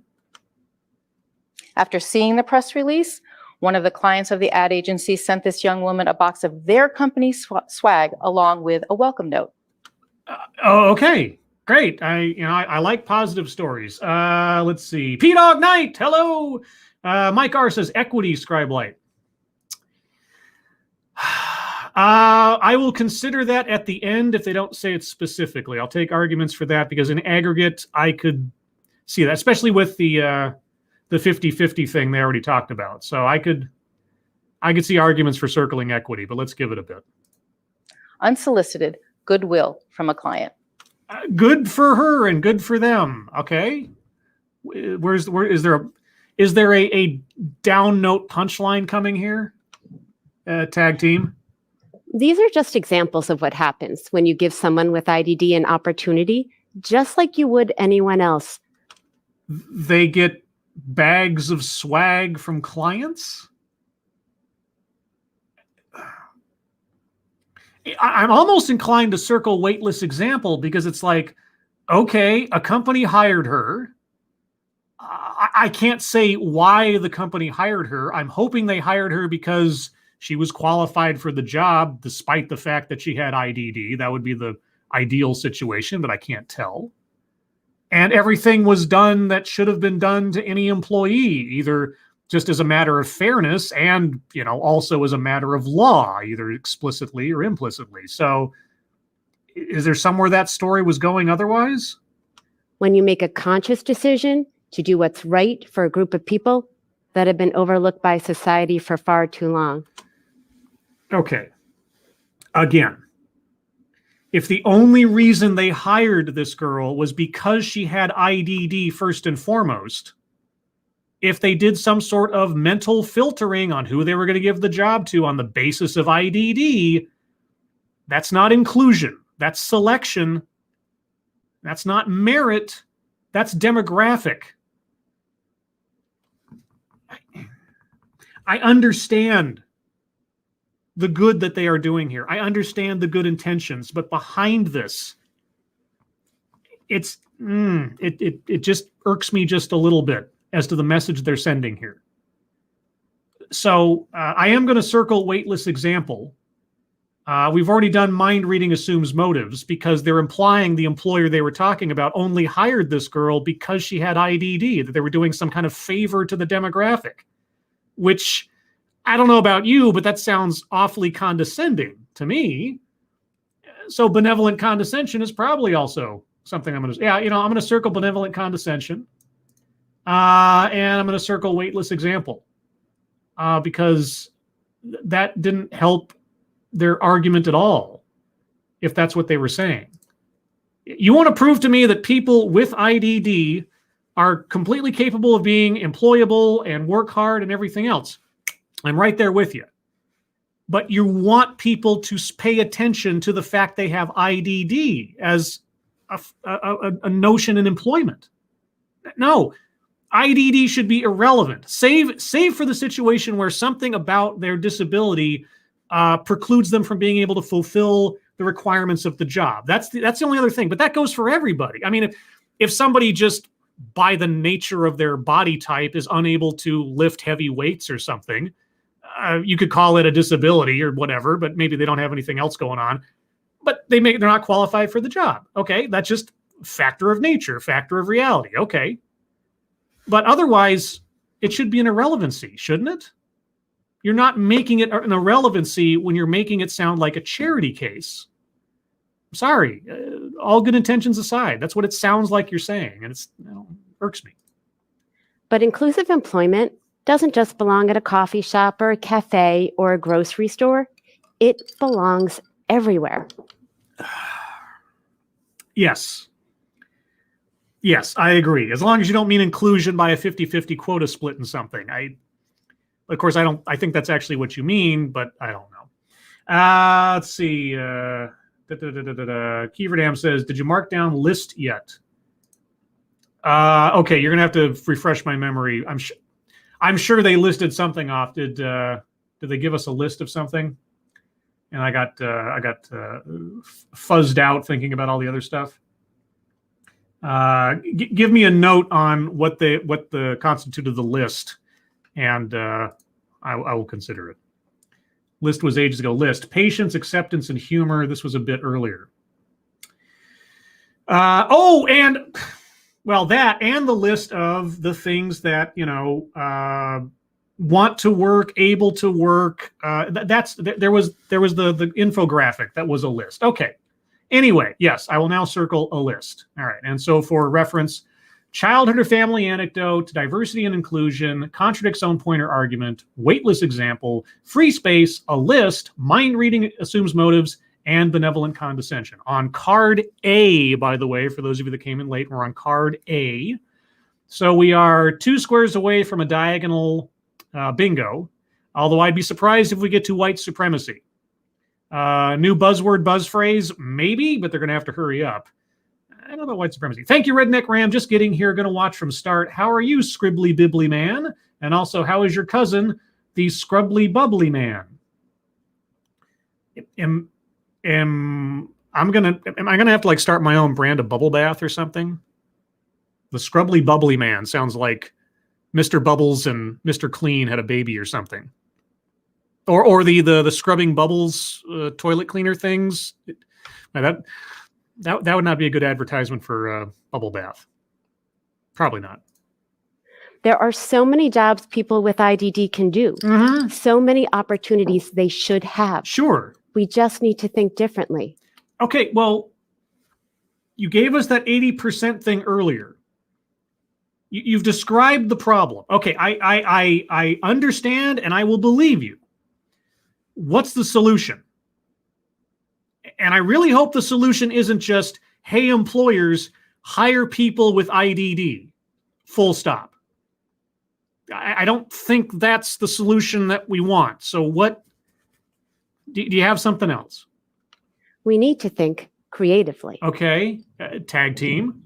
After seeing the press release, one of the clients of the ad agency sent this young woman a box of their company swag along with a welcome note. Okay. Great. I like positive stories. Let's see. P-Dog Knight. Hello. Mike R says equity scribe light. I will consider that at the end if they don't say it specifically. I'll take arguments for that because in aggregate, I could see that, especially with the 50-50 thing they already talked about. So I could see arguments for circling equity, but let's give it a bit. Unsolicited goodwill from a client. Good for her and good for them. Okay. Where is there a down note punchline coming here? Tag team. These are just examples of what happens when you give someone with IDD an opportunity, just like you would anyone else. They get bags of swag from clients? I'm almost inclined to circle weightless example because it's like, okay, a company hired her. I can't say why the company hired her. I'm hoping they hired her because she was qualified for the job, despite the fact that she had IDD. That would be the ideal situation, but I can't tell. And everything was done that should have been done to any employee, either just as a matter of fairness and, also as a matter of law, either explicitly or implicitly. So is there somewhere that story was going otherwise? When you make a conscious decision to do what's right for a group of people that have been overlooked by society for far too long. Okay. Again, if the only reason they hired this girl was because she had IDD first and foremost, if they did some sort of mental filtering on who they were going to give the job to on the basis of IDD, that's not inclusion. That's selection. That's not merit. That's demographic. I understand the good that they are doing here. I understand the good intentions, but behind this, it just irks me just a little bit as to the message they're sending here. So I am going to circle weightless example. We've already done mind reading assumes motives because they're implying the employer they were talking about only hired this girl because she had IDD, that they were doing some kind of favor to the demographic, which I don't know about you, but that sounds awfully condescending to me. So benevolent condescension is probably also something I'm going to, I'm going to circle benevolent condescension. And I'm going to circle weightless example because that didn't help their argument at all, if that's what they were saying. You want to prove to me that people with IDD are completely capable of being employable and work hard and everything else. I'm right there with you. But you want people to pay attention to the fact they have IDD as a notion in employment. No, IDD should be irrelevant, save for the situation where something about their disability precludes them from being able to fulfill the requirements of the job. That's the only other thing, but that goes for everybody. I mean, if somebody just by the nature of their body type is unable to lift heavy weights or something, you could call it a disability or whatever, but maybe they don't have anything else going on, but they're not qualified for the job. Okay, that's just factor of nature, factor of reality. Okay. But otherwise, it should be an irrelevancy, shouldn't it? You're not making it an irrelevancy when you're making it sound like a charity case. Sorry, all good intentions aside, that's what it sounds like you're saying, and it's irks me. But inclusive employment doesn't just belong at a coffee shop or a cafe or a grocery store. It belongs everywhere. Yes. Yes, I agree. As long as you don't mean inclusion by a 50-50 quota split in something. Of course, I think that's actually what you mean, but I don't know. Let's see. Keeverdam says, did you mark down list yet? Okay, you're going to have to refresh my memory. I'm sure they listed something off. Did they give us a list of something? And I got fuzzed out thinking about all the other stuff. Give me a note on what the constituted the list, and I will consider it. List was ages ago. List, patience, acceptance, and humor. This was a bit earlier. That and the list of the things that want to work, able to work. There was the infographic that was a list. Okay. Anyway, yes, I will now circle a list. All right. And so for reference, childhood or family anecdote, diversity and inclusion, contradicts own pointer argument, weightless example, free space, a list, mind reading assumes motives, and benevolent condescension. On card A, by the way, for those of you that came in late, we're on card A. So we are 2 squares away from a diagonal bingo, although I'd be surprised if we get to white supremacy. New buzzword, buzz phrase, maybe, but they're going to have to hurry up. I don't know about white supremacy. Thank you, Redneck Ram. Just getting here. Going to watch from start. How are you, Scribbly Bibbly Man? And also, how is your cousin, the Scrubbly Bubbly Man? Am I gonna have to like start my own brand of bubble bath or something? The Scrubbly Bubbly Man sounds like Mr. Bubbles and Mr. Clean had a baby or something. Or the scrubbing bubbles toilet cleaner things. That would not be a good advertisement for bubble bath. Probably not. There are so many jobs people with IDD can do. Mm-hmm. So many opportunities they should have. Sure. We just need to think differently. Okay, well, you gave us that 80% thing earlier. You've described the problem. Okay, I understand and I will believe you. What's the solution? And I really hope the solution isn't just, hey, employers, hire people with IDD. Full stop. I don't think that's the solution that we want. So what, do you have something else? We need to think creatively. Okay, tag team.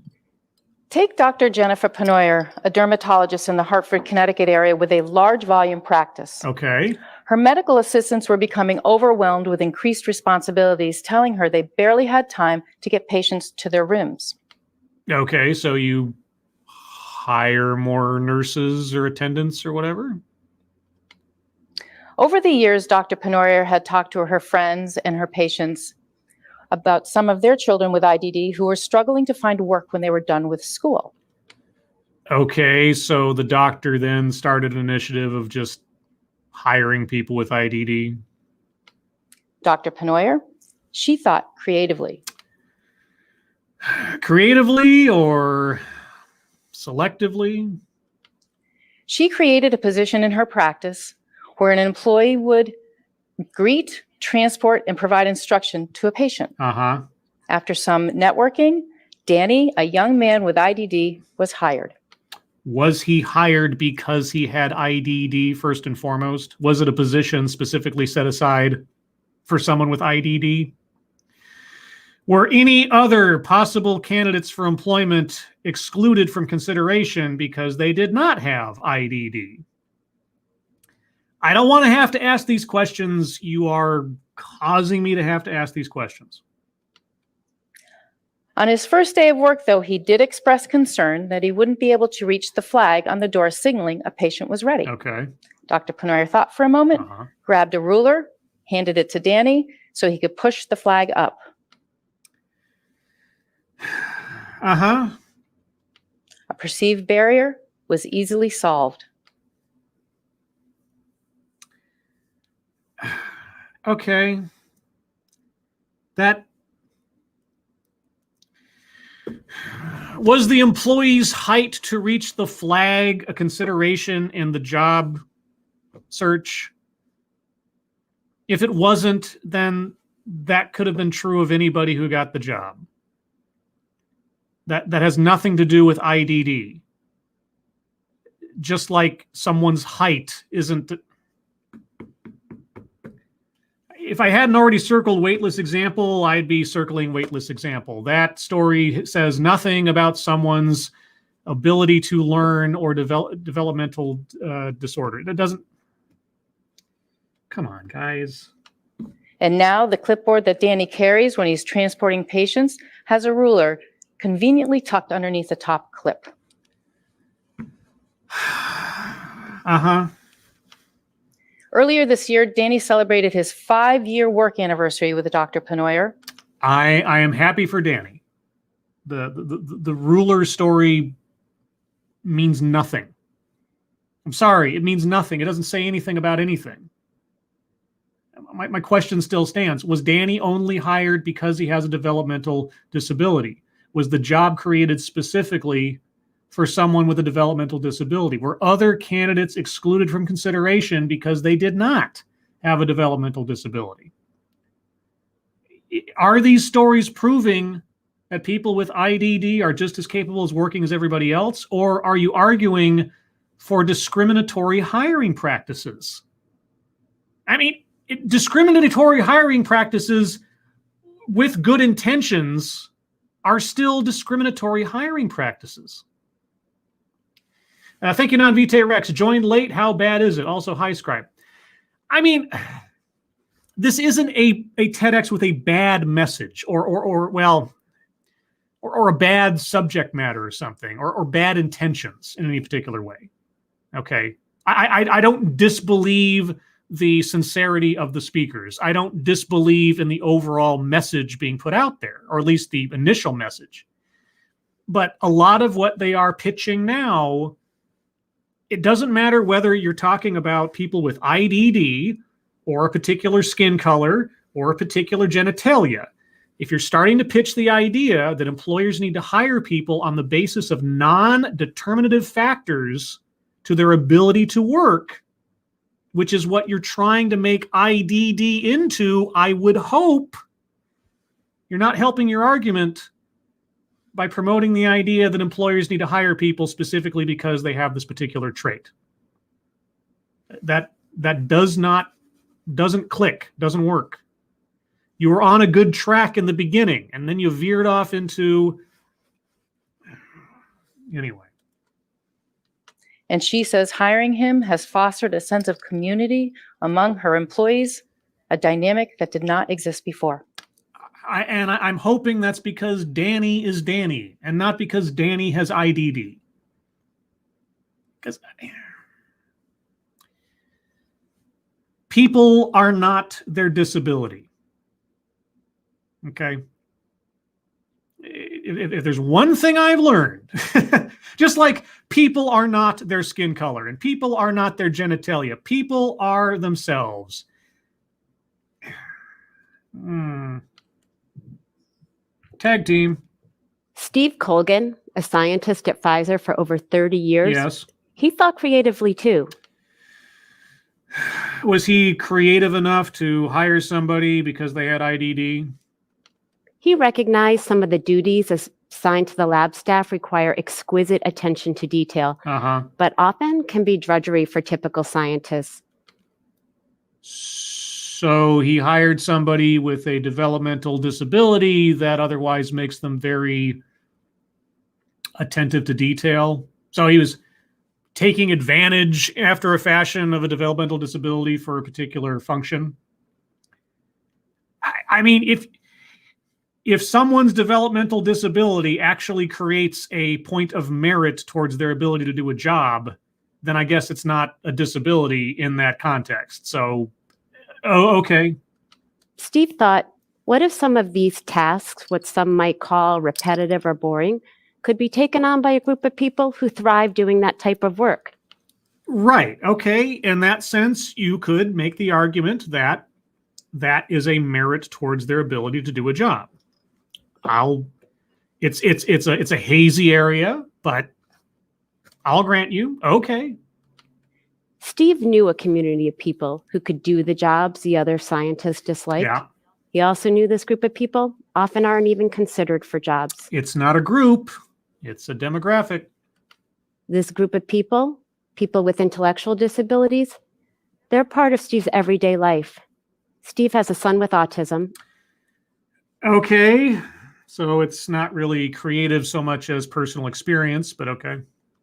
Take Dr. Jennifer Pennoyer, a dermatologist in the Hartford, Connecticut area with a large volume practice. Okay. Her medical assistants were becoming overwhelmed with increased responsibilities, telling her they barely had time to get patients to their rooms. Okay, so you hire more nurses or attendants or whatever? Over the years, Dr. Pennoyer had talked to her friends and her patients about some of their children with IDD who were struggling to find work when they were done with school. Okay, so the doctor then started an initiative of just hiring people with IDD. Dr. Pennoyer, she thought creatively. Creatively or selectively? She created a position in her practice where an employee would greet, transport, and provide instruction to a patient. Uh-huh. After some networking, Danny, a young man with IDD, was hired. Was he hired because he had IDD first and foremost? Was it a position specifically set aside for someone with IDD? Were any other possible candidates for employment excluded from consideration because they did not have IDD? I don't want to have to ask these questions. You are causing me to have to ask these questions. On his first day of work, though, he did express concern that he wouldn't be able to reach the flag on the door signaling a patient was ready. Okay. Dr. Pennoyer thought for a moment, grabbed a ruler, handed it to Danny so he could push the flag up. Uh-huh. A perceived barrier was easily solved. Okay. That was the employee's height to reach the flag a consideration in the job search? If it wasn't, then that could have been true of anybody who got the job. That has nothing to do with IDD. Just like someone's height isn't. If I hadn't already circled weightless example, I'd be circling weightless example. That story says nothing about someone's ability to learn or developmental disorder. It doesn't. Come on, guys. And now the clipboard that Danny carries when he's transporting patients has a ruler conveniently tucked underneath the top clip. Uh-huh. Earlier this year, Danny celebrated his 5-year work anniversary with Dr. Pennoyer. I am happy for Danny. The ruler story means nothing. I'm sorry, it means nothing. It doesn't say anything about anything. My question still stands. Was Danny only hired because he has a developmental disability? Was the job created specifically for someone with a developmental disability? Were other candidates excluded from consideration because they did not have a developmental disability? Are these stories proving that people with IDD are just as capable as working as everybody else? Or are you arguing for discriminatory hiring practices? I mean, discriminatory hiring practices with good intentions are still discriminatory hiring practices. Thank you, Non-Vitae Rex. Joined late. How bad is it? Also, hi, Scribe. I mean, this isn't a TEDx with a bad message or a bad subject matter or something, or bad intentions in any particular way. Okay. I don't disbelieve the sincerity of the speakers. I don't disbelieve in the overall message being put out there, or at least the initial message. But a lot of what they are pitching now, it doesn't matter whether you're talking about people with IDD or a particular skin color or a particular genitalia. If you're starting to pitch the idea that employers need to hire people on the basis of non-determinative factors to their ability to work, which is what you're trying to make IDD into, I would hope you're not helping your argument by promoting the idea that employers need to hire people specifically because they have this particular trait. That doesn't click, doesn't work. You were on a good track in the beginning, and then you veered off into... Anyway. And she says hiring him has fostered a sense of community among her employees, a dynamic that did not exist before. I'm hoping that's because Danny is Danny and not because Danny has IDD. Because people are not their disability. Okay? If there's one thing I've learned, just like people are not their skin color and people are not their genitalia, people are themselves. Tag team. Steve Colgan, a scientist at Pfizer for over 30 years. Yes. He thought creatively too. Was he creative enough to hire somebody because they had IDD? He recognized some of the duties assigned to the lab staff require exquisite attention to detail, but often can be drudgery for typical scientists. So he hired somebody with a developmental disability that otherwise makes them very attentive to detail. So he was taking advantage after a fashion of a developmental disability for a particular function. I mean, if someone's developmental disability actually creates a point of merit towards their ability to do a job, then I guess it's not a disability in that context. So, okay. Steve thought, what if some of these tasks, what some might call repetitive or boring, could be taken on by a group of people who thrive doing that type of work? Right. Okay. In that sense, you could make the argument that that is a merit towards their ability to do a job. It's a hazy area, but I'll grant you, okay. Steve knew a community of people who could do the jobs the other scientists disliked. Yeah. He also knew this group of people often aren't even considered for jobs. It's not a group, it's a demographic. This group of people with intellectual disabilities, they're part of Steve's everyday life. Steve has a son with autism. Okay. So it's not really creative so much as personal experience, but okay.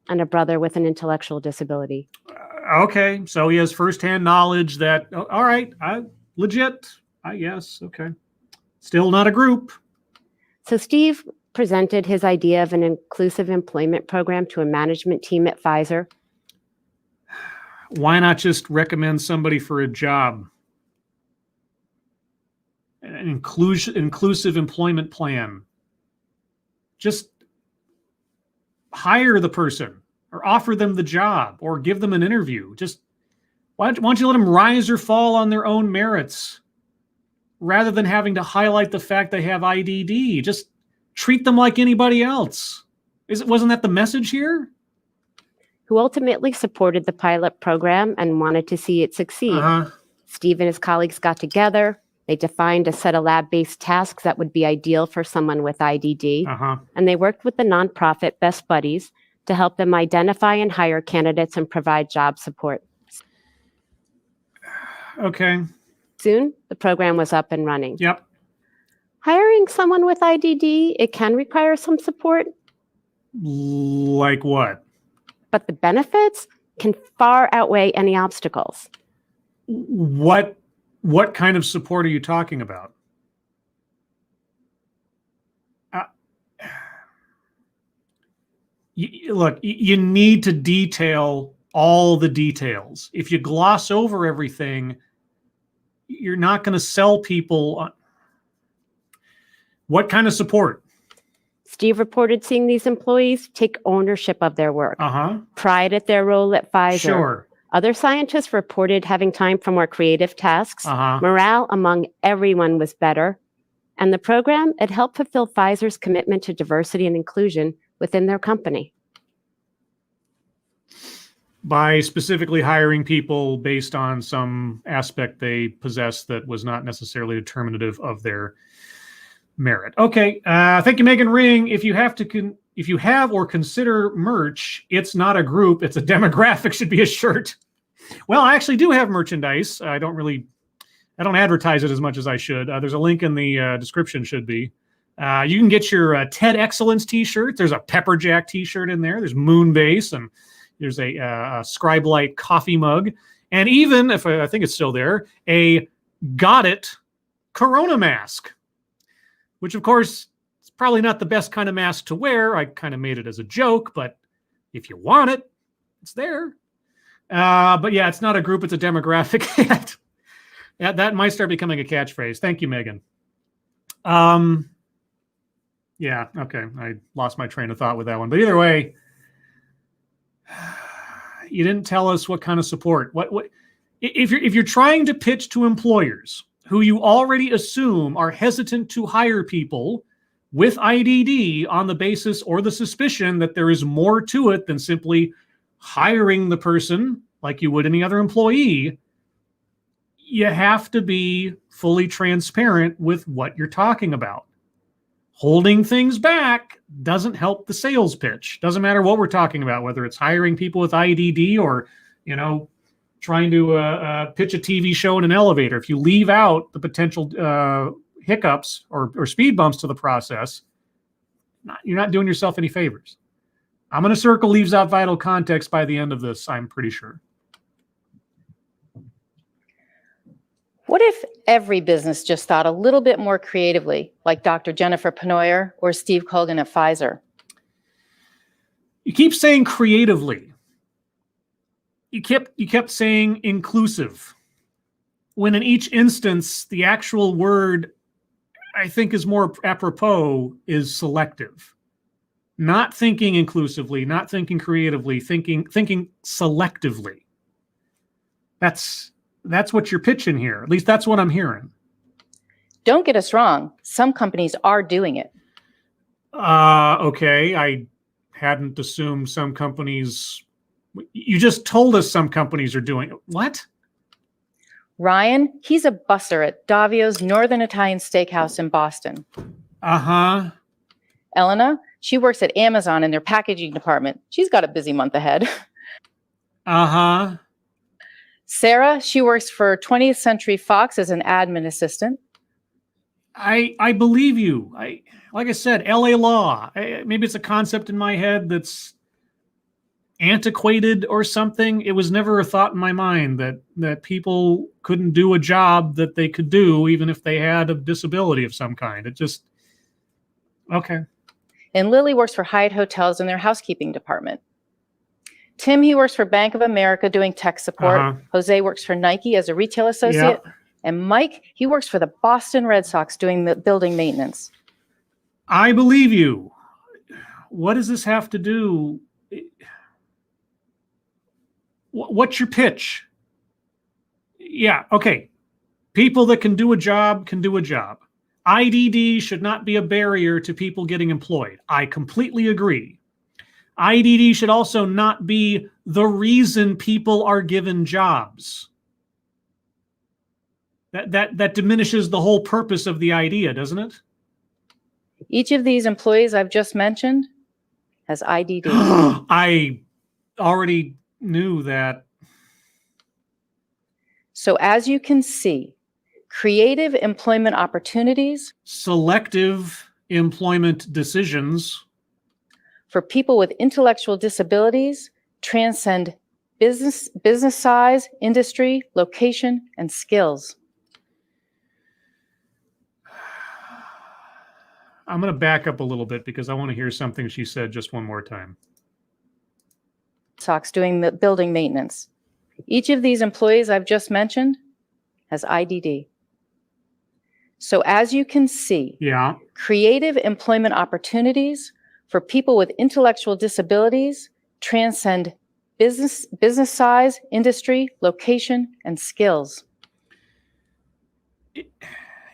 And a brother with an intellectual disability. Okay. So he has firsthand knowledge that, all right, legit, I guess. Okay. Still not a group. So Steve presented his idea of an inclusive employment program to a management team at Pfizer. Why not just recommend somebody for a job? An inclusive employment plan. Just hire the person or offer them the job or give them an interview. Just why don't you let them rise or fall on their own merits rather than having to highlight the fact they have IDD? Just treat them like anybody else. Wasn't that the message here? Who ultimately supported the pilot program and wanted to see it succeed. Steve and his colleagues got together, They defined a set of lab-based tasks that would be ideal for someone with IDD. And they worked with the nonprofit Best Buddies to help them identify and hire candidates and provide job support. Okay. Soon, the program was up and running. Yep. Hiring someone with IDD, it can require some support. Like what? But the benefits can far outweigh any obstacles. What kind of support are you talking about? Look, you need to detail all the details. If you gloss over everything, you're not going to sell people. What kind of support? Steve reported seeing these employees take ownership of their work, pride at their role at Pfizer. Sure. Other scientists reported having time for more creative tasks. Morale among everyone was better. And the program, it helped fulfill Pfizer's commitment to diversity and inclusion within their company. By specifically hiring people based on some aspect they possess that was not necessarily determinative of their merit. Okay, thank you, Megan Ring. If you have or consider merch, it's not a group, it's a demographic, should be a shirt. Well, I actually do have merchandise. I don't advertise it as much as I should. There's a link in the description, should be. You can get your TED Excellence t-shirt. There's a Pepper Jack t-shirt in there. There's Moonbase, and there's a Scribe Light coffee mug. And even, if I think it's still there, a Got It Corona mask, which, of course, is probably not the best kind of mask to wear. I kind of made it as a joke, but if you want it, it's there. But yeah, it's not a group, it's a demographic. That might start becoming a catchphrase. Thank you, Megan. Yeah, okay. I lost my train of thought with that one. But either way, you didn't tell us what kind of support. What if you're trying to pitch to employers who you already assume are hesitant to hire people with IDD on the basis or the suspicion that there is more to it than simply hiring the person like you would any other employee, you have to be fully transparent with what you're talking about. Holding things back doesn't help the sales pitch. Doesn't matter what we're talking about, whether it's hiring people with IDD or, trying to pitch a TV show in an elevator. If you leave out the potential hiccups or speed bumps to the process, you're not doing yourself any favors. I'm going to circle leaves out vital context by the end of this, I'm pretty sure. What if every business just thought a little bit more creatively, like Dr. Jennifer Pennoyer or Steve Colgan at Pfizer? You keep saying creatively. You kept saying inclusive, when in each instance, the actual word I think is more apropos is selective. Not thinking inclusively, not thinking creatively, thinking selectively. That's what you're pitching here. At least that's what I'm hearing. Don't get us wrong. Some companies are doing it. Okay. I hadn't assumed some companies. You just told us some companies are doing it. What? Ryan, he's a busser at Davio's Northern Italian Steakhouse in Boston. Elena, she works at Amazon in their packaging department. She's got a busy month ahead. Sarah, she works for 20th Century Fox as an admin assistant. I believe you. Like I said, LA law. Maybe it's a concept in my head that's antiquated or something. It was never a thought in my mind that people couldn't do a job that they could do even if they had a disability of some kind. It just, okay. And Lily works for Hyatt Hotels in their housekeeping department. Tim, he works for Bank of America doing tech support. Jose works for Nike as a retail associate. And Mike, he works for the Boston Red Sox doing the building maintenance. I believe you. What does this have to do? What's your pitch? Yeah, okay. People that can do a job can do a job. IDD should not be a barrier to people getting employed. I completely agree. IDD should also not be the reason people are given jobs. That diminishes the whole purpose of the idea, doesn't it? Each of these employees I've just mentioned has IDD. I already knew that. So as you can see, creative employment opportunities, selective employment decisions for people with intellectual disabilities transcend business size, industry, location, and skills. I'm going to back up a little bit because I want to hear something she said just one more time. Talks doing the building maintenance. Each of these employees I've just mentioned has IDD. So as you can see, creative employment opportunities for people with intellectual disabilities transcend business size, industry, location, and skills.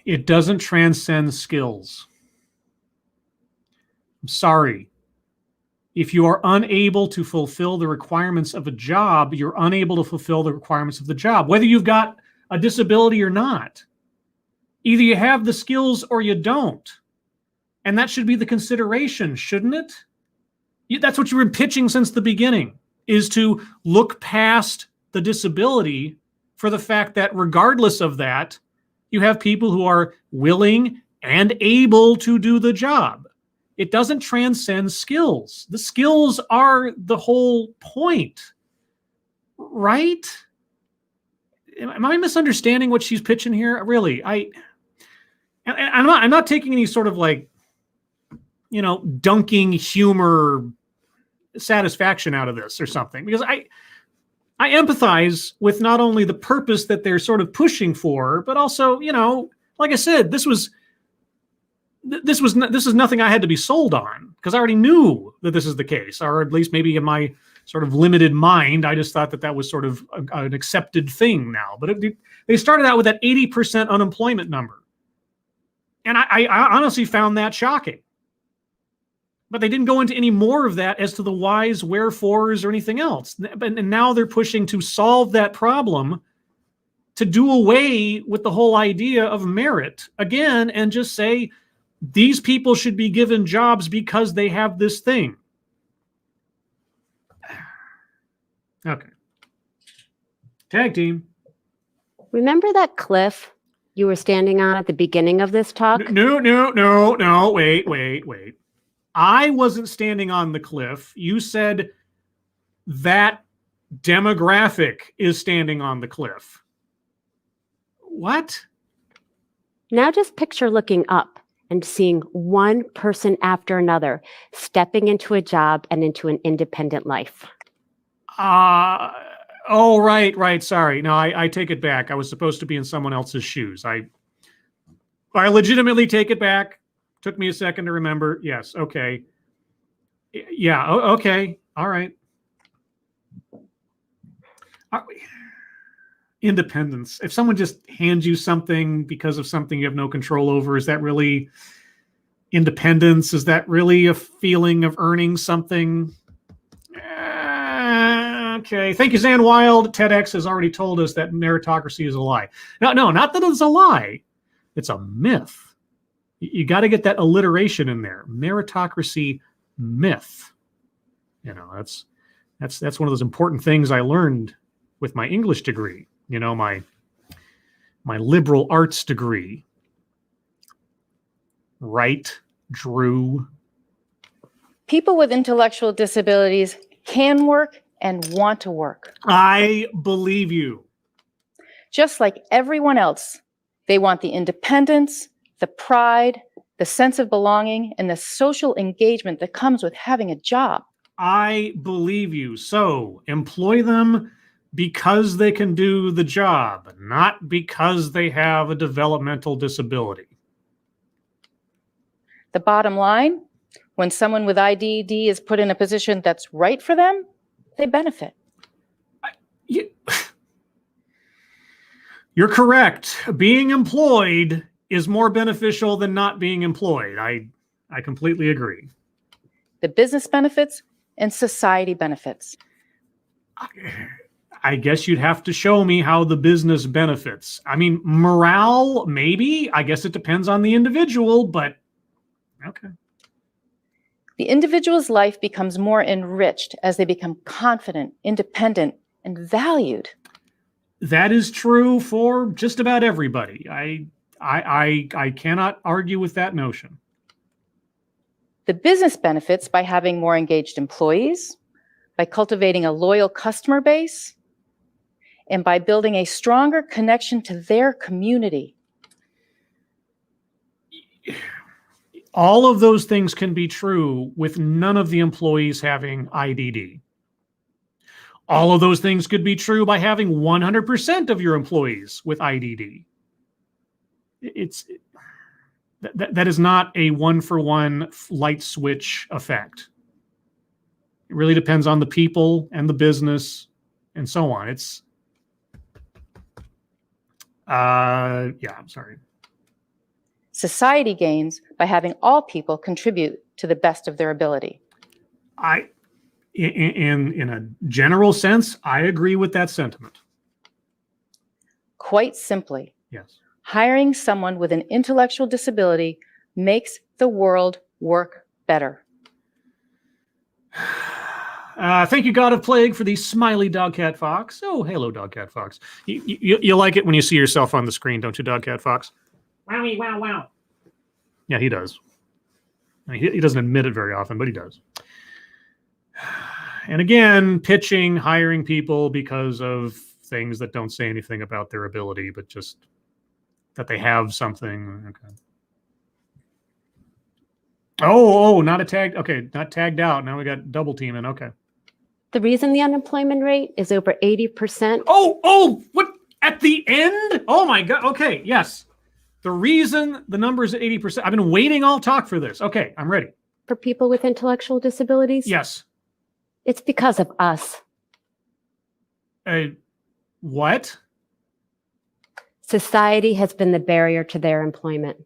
It doesn't transcend skills. I'm sorry. If you are unable to fulfill the requirements of a job, you're unable to fulfill the requirements of the job, whether you've got a disability or not. Either you have the skills or you don't. And that should be the consideration, shouldn't it? That's what you've been pitching since the beginning, is to look past the disability for the fact that regardless of that, you have people who are willing and able to do the job. It doesn't transcend skills. The skills are the whole point, right? Am I misunderstanding what she's pitching here? Really, I'm not taking any sort of like, dunking humor satisfaction out of this or something, because I empathize with not only the purpose that they're sort of pushing for, but also, like I said, this is nothing I had to be sold on, because I already knew that this is the case, or at least maybe in my sort of limited mind, I just thought that was sort of an accepted thing now. But they started out with that 80% unemployment number. And I honestly found that shocking. But they didn't go into any more of that as to the whys, wherefores, or anything else. And now they're pushing to solve that problem, to do away with the whole idea of merit again, and just say, these people should be given jobs because they have this thing. Okay. Tag team. Remember that cliff you were standing on at the beginning of this talk? No. Wait. I wasn't standing on the cliff. You said that demographic is standing on the cliff. What? Now just picture looking up and seeing one person after another stepping into a job and into an independent life. Oh, right. Sorry. No, I take it back. I was supposed to be in someone else's shoes. I legitimately take it back. Took me a second to remember. Yes. Okay. Yeah. Okay. All right. Independence. If someone just hands you something because of something you have no control over, is that really independence? Is that really a feeling of earning something? Okay. Thank you, Zan Wild. TEDx has already told us that meritocracy is a lie. No, not that it's a lie. It's a myth. You got to get that alliteration in there. Meritocracy myth. That's one of those important things I learned with my English degree. My liberal arts degree. Write, drew. People with intellectual disabilities can work and want to work. I believe you. Just like everyone else, they want the independence, the pride, the sense of belonging, and the social engagement that comes with having a job. I believe you. So employ them because they can do the job, not because they have a developmental disability. The bottom line, when someone with IDD is put in a position that's right for them, they benefit. You're correct. Being employed is more beneficial than not being employed. I completely agree. The business benefits and society benefits. I guess you'd have to show me how the business benefits. I mean, morale, maybe. I guess it depends on the individual, but okay. The individual's life becomes more enriched as they become confident, independent, and valued. That is true for just about everybody. I cannot argue with that notion. The business benefits by having more engaged employees, by cultivating a loyal customer base, and by building a stronger connection to their community. All of those things can be true with none of the employees having IDD. All of those things could be true by having 100% of your employees with IDD. That is not a one-for-one light switch effect. It really depends on the people and the business and so on. I'm sorry. Society gains by having all people contribute to the best of their ability. In a general sense, I agree with that sentiment. Quite simply, yes. Hiring someone with an intellectual disability makes the world work better. Thank you, God of Plague, for the smiley Dogcat Fox. Oh, hello, Dogcat Fox. You like it when you see yourself on the screen, don't you, Dogcat Fox? Wowie, wow, wow. Yeah, he does. I mean, he doesn't admit it very often, but he does. And again, pitching, hiring people because of things that don't say anything about their ability, but just that they have something. Okay. Oh, not a tag. Okay, not tagged out. Now we got double teaming. Okay. The reason the unemployment rate is over 80%. Oh, what? At the end? Oh my God. Okay, yes. The reason the number is at 80%. I've been waiting all talk for this. Okay, I'm ready. For people with intellectual disabilities? Yes. It's because of us. What? Society has been the barrier to their employment.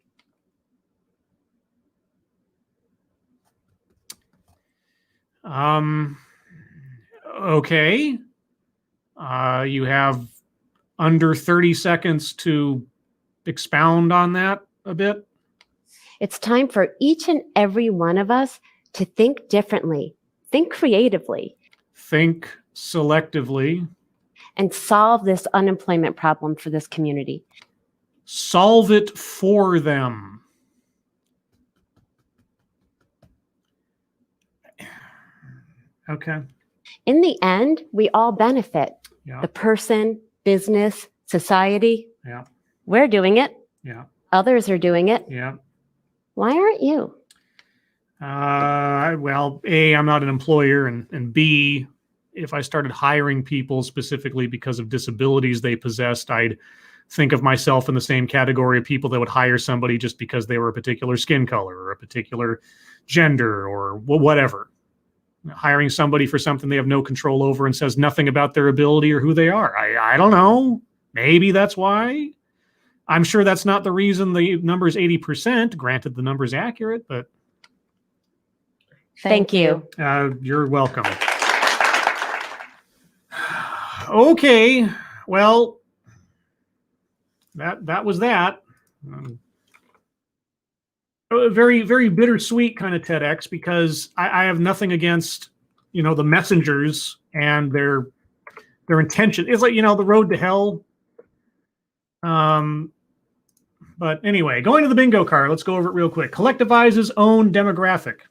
Okay. You have under 30 seconds to expound on that a bit. It's time for each and every one of us to think differently, think creatively, think selectively, and solve this unemployment problem for this community. Solve it for them. Okay. In the end, we all benefit. Yeah. The person, business, society. Yeah. We're doing it. Yeah. Others are doing it. Yeah. Why aren't you? Well, A, I'm not an employer, and B, if I started hiring people specifically because of disabilities they possessed, I'd think of myself in the same category of people that would hire somebody just because they were a particular skin color or a particular gender or whatever. Hiring somebody for something they have no control over and says nothing about their ability or who they are. I don't know. Maybe that's why. I'm sure that's not the reason the number is 80%. Granted, the number is accurate, but... Thank you. You're welcome. Okay, well, that was that. A very, very bittersweet kind of TEDx, because I have nothing against, the messengers and their intention. It's like, the road to hell. But anyway, going to the bingo card, let's go over it real quick. Collectivizes own demographic.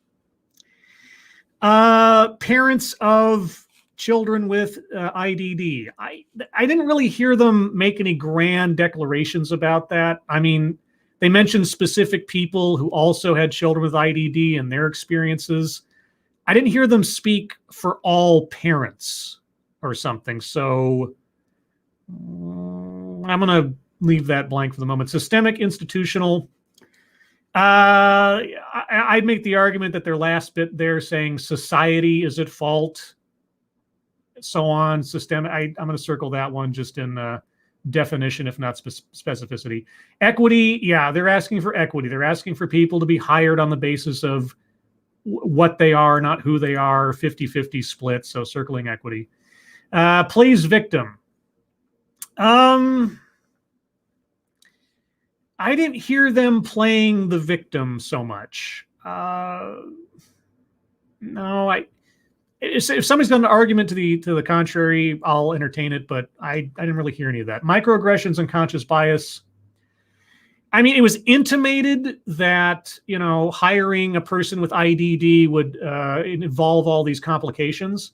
Parents of children with IDD. I didn't really hear them make any grand declarations about that. I mean, they mentioned specific people who also had children with IDD and their experiences. I didn't hear them speak for all parents or something. So I'm going to leave that blank for the moment. Systemic, institutional. I'd make the argument that their last bit there saying society is at fault, so on, systemic. I'm going to circle that one just in definition, if not specificity. Equity, yeah, they're asking for equity. They're asking for people to be hired on the basis of what they are, not who they are, 50-50 split, so circling equity. Plays victim. I didn't hear them playing the victim so much. No, if somebody's got an argument to the contrary, I'll entertain it, but I didn't really hear any of that. Microaggressions and conscious bias. I mean, it was intimated that, hiring a person with IDD would involve all these complications.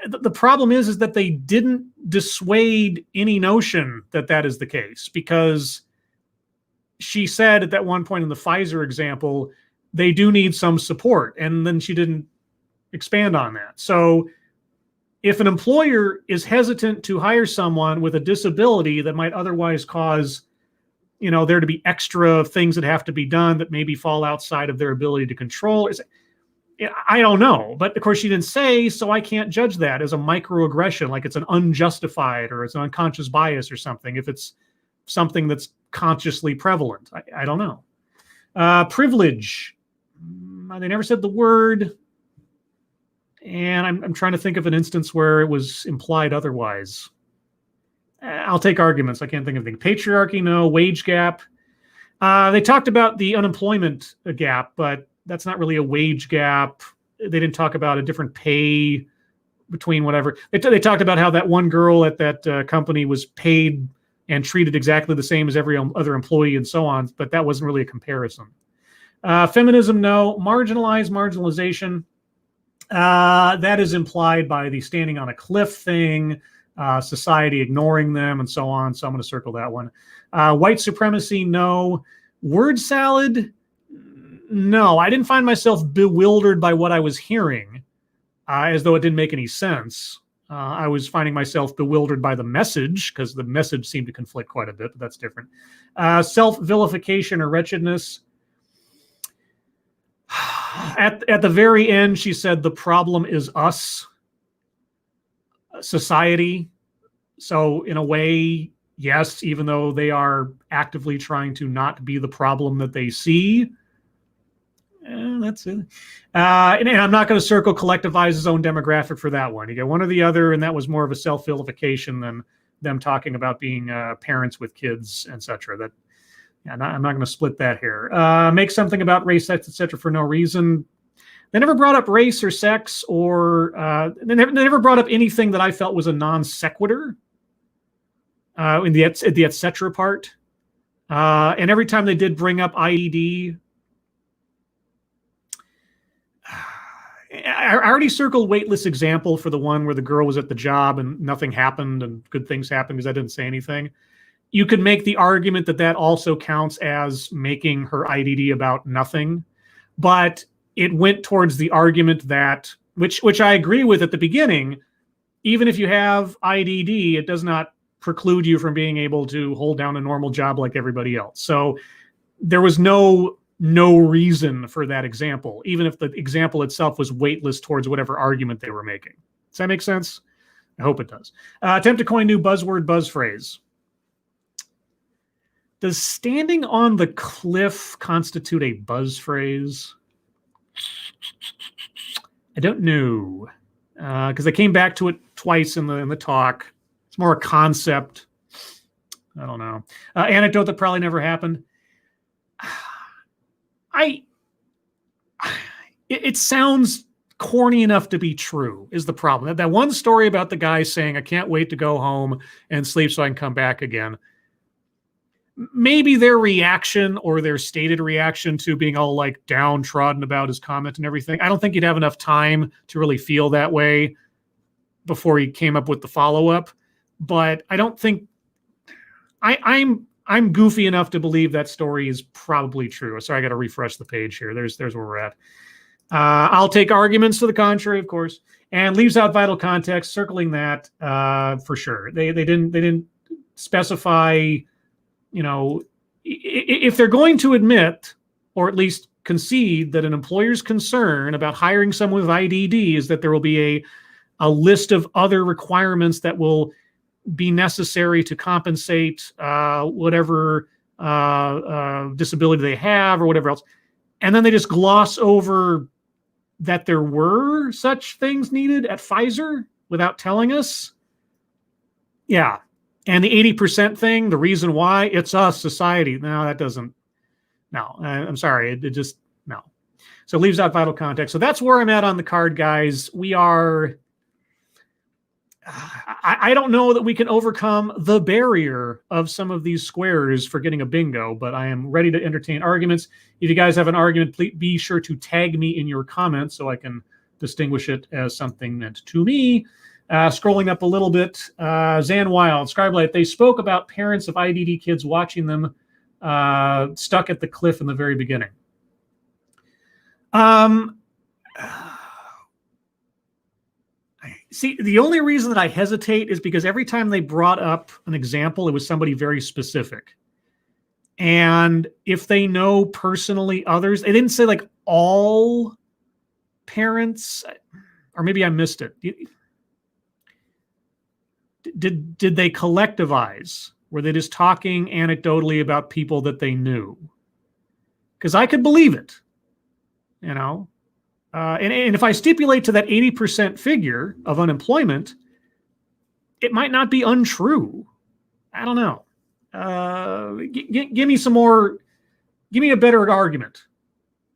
The problem is that they didn't dissuade any notion that that is the case, because she said at that one point in the Pfizer example, they do need some support. And then she didn't expand on that. So if an employer is hesitant to hire someone with a disability that might otherwise cause, there to be extra things that have to be done that maybe fall outside of their ability to control, I don't know. But of course she didn't say, so I can't judge that as a microaggression, like it's an unjustified or it's an unconscious bias or something, if it's something that's consciously prevalent. I don't know. Privilege. They never said the word. And I'm trying to think of an instance where it was implied otherwise. I'll take arguments. I can't think of anything. Patriarchy, no. Wage gap. They talked about the unemployment gap, but that's not really a wage gap. They didn't talk about a different pay between whatever. They talked about how that one girl at that company was paid and treated exactly the same as every other employee and so on, but that wasn't really a comparison. Feminism, no. Marginalization. That is implied by the standing on a cliff thing, society ignoring them, and so on. So I'm going to circle that one. White supremacy, no. Word salad, no. I didn't find myself bewildered by what I was hearing, as though it didn't make any sense. I was finding myself bewildered by the message, because the message seemed to conflict quite a bit, but that's different. Self-vilification or wretchedness. At the very end, she said, the problem is us, society. So in a way, yes, even though they are actively trying to not be the problem that they see. That's it. And I'm not going to circle collectivize his own demographic for that one. You get one or the other, and that was more of a self-vilification than them talking about being parents with kids, etc. That, I'm not going to split that here. Make something about race, sex, etc. for no reason. They never brought up race or sex, or they never brought up anything that I felt was a non sequitur in the etc. part. And every time they did bring up IED, I already circled weightless example for the one where the girl was at the job and nothing happened and good things happened because I didn't say anything. You could make the argument that that also counts as making her IDD about nothing, but it went towards the argument that, which I agree with at the beginning, even if you have IDD, it does not preclude you from being able to hold down a normal job like everybody else. So there was no reason for that example, even if the example itself was weightless towards whatever argument they were making. Does that make sense? I hope it does. Attempt to coin new buzzword, buzz phrase. Does standing on the cliff constitute a buzz phrase? I don't know, because they came back to it twice in the talk. It's more a concept. I don't know. Anecdote that probably never happened. It sounds corny enough to be true is the problem. That one story about the guy saying, I can't wait to go home and sleep so I can come back again. Maybe their reaction or their stated reaction to being all like downtrodden about his comment and everything. I don't think he'd have enough time to really feel that way before he came up with the follow-up. But I don't think I'm goofy enough to believe that story is probably true. Sorry, I got to refresh the page here. There's where we're at. I'll take arguments to the contrary, of course, and leaves out vital context, circling that for sure. They didn't specify, if they're going to admit or at least concede that an employer's concern about hiring someone with IDD is that there will be a list of other requirements that will be necessary to compensate whatever disability they have or whatever else. And then they just gloss over that there were such things needed at Pfizer. without telling us? Yeah. And the 80% thing, the reason why, it's us, society. No, that doesn't. No, I'm sorry. It just, no. So it leaves out vital context. So that's where I'm at on the card, guys. We are, I don't know that we can overcome the barrier of some of these squares for getting a bingo, but I am ready to entertain arguments. If you guys have an argument, please be sure to tag me in your comments so I can distinguish it as something meant to me. Scrolling up a little bit, Zan Wild, Scribelight, they spoke about parents of IDD kids watching them stuck at the cliff in the very beginning. See, the only reason that I hesitate is because every time they brought up an example, it was somebody very specific. And if they know personally others, they didn't say like all parents, or maybe I missed it. Did they collectivize? Were they just talking anecdotally about people that they knew? Because I could believe it, you know. And if I stipulate to that 80% figure of unemployment, it might not be untrue. I don't know. Give me some more. Give me a better argument,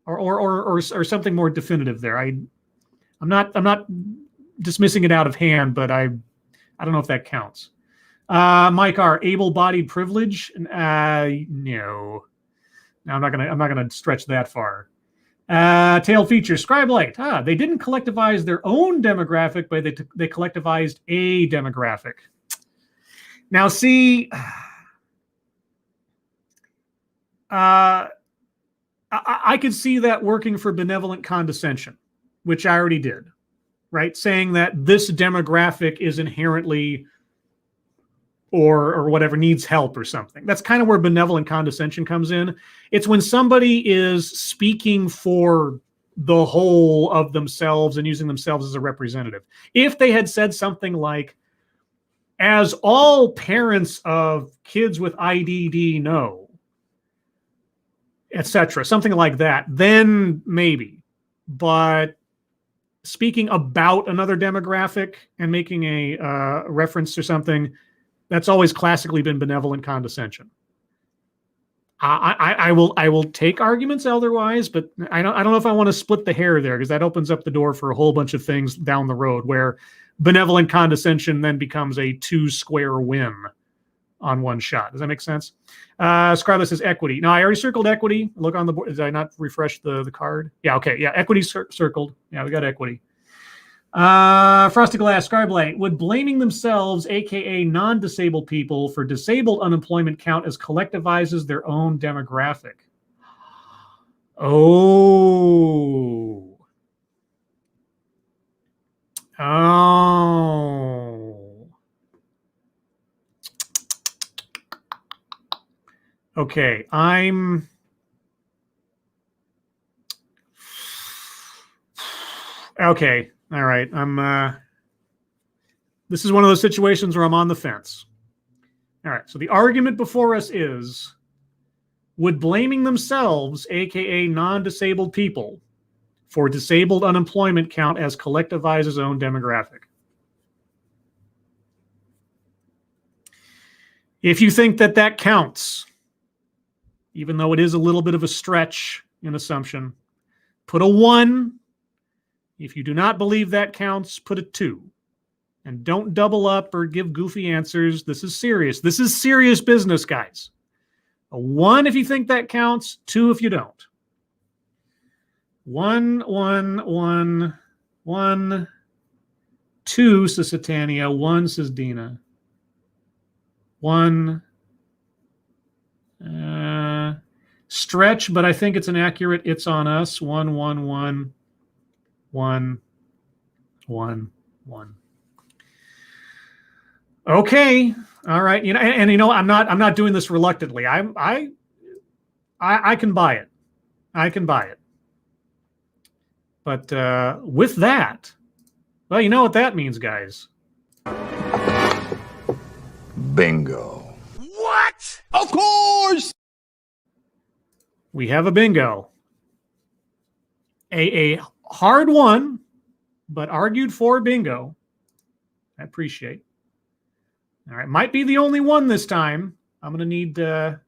or something more definitive there. I'm not dismissing it out of hand, but I don't know if that counts. Mike R, able-bodied privilege? No, I'm not gonna stretch that far. Tail feature, Scribelight. They didn't collectivize their own demographic, but they collectivized a demographic. Now, see, I could see that working for benevolent condescension, which I already did, right? Saying that this demographic is inherently or whatever needs help or something. That's kind of where benevolent condescension comes in. It's when somebody is speaking for the whole of themselves and using themselves as a representative. If they had said something like, as all parents of kids with IDD know, etc., something like that, then maybe. But speaking about another demographic and making a reference to something, that's always classically been benevolent condescension. I will take arguments otherwise, but I don't know if I want to split the hair there, because that opens up the door for a whole bunch of things down the road where benevolent condescension then becomes a 2-square win on one shot. Does that make sense? Scarlett says equity. Now, I already circled equity. Look on the board. Did I not refresh the card? Yeah, okay. Yeah, equity circled. Yeah, we got equity. Frosted Glass, Scribelight, would blaming themselves, aka non-disabled people, for disabled unemployment count as collectivizes their own demographic? Oh. Okay, okay. All right. This is one of those situations where I'm on the fence. All right. So the argument before us is, would blaming themselves, aka non-disabled people, for disabled unemployment count as collectivizes own demographic? If you think that counts, even though it is a little bit of a stretch in assumption, put a 1. If you do not believe that counts, put a 2. And don't double up or give goofy answers. This is serious. This is serious business, guys. A 1 if you think that counts, 2 if you don't. 1, 1, 1, 1, 2, says Satania. 1, says Dina. 1. Stretch, but I think it's an accurate it's on us. 1, 1, 1. 1, 1, 1. Okay. All right. You know, and you know, I'm not doing this reluctantly. I can buy it. I can buy it. But with that, well, you know what that means, guys. Bingo. What? Of course. We have a bingo. A hard one, but argued for bingo. I appreciate. All right, might be the only one this time. I'm gonna need a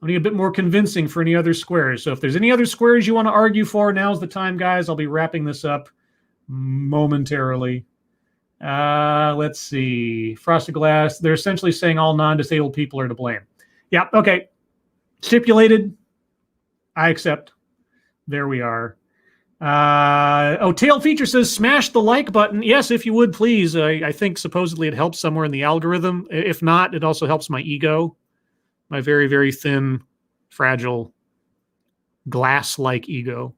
bit more convincing for any other squares. So if there's any other squares you want to argue for, now's the time, guys. I'll be wrapping this up momentarily. Let's see. Frosted Glass. They're essentially saying all non-disabled people are to blame. Yeah. Okay. Stipulated. I accept. There we are. Tailed Feature says smash the like button. Yes, if you would, please. I think supposedly it helps somewhere in the algorithm. If not, it also helps my ego. My very, very thin, fragile, glass-like ego.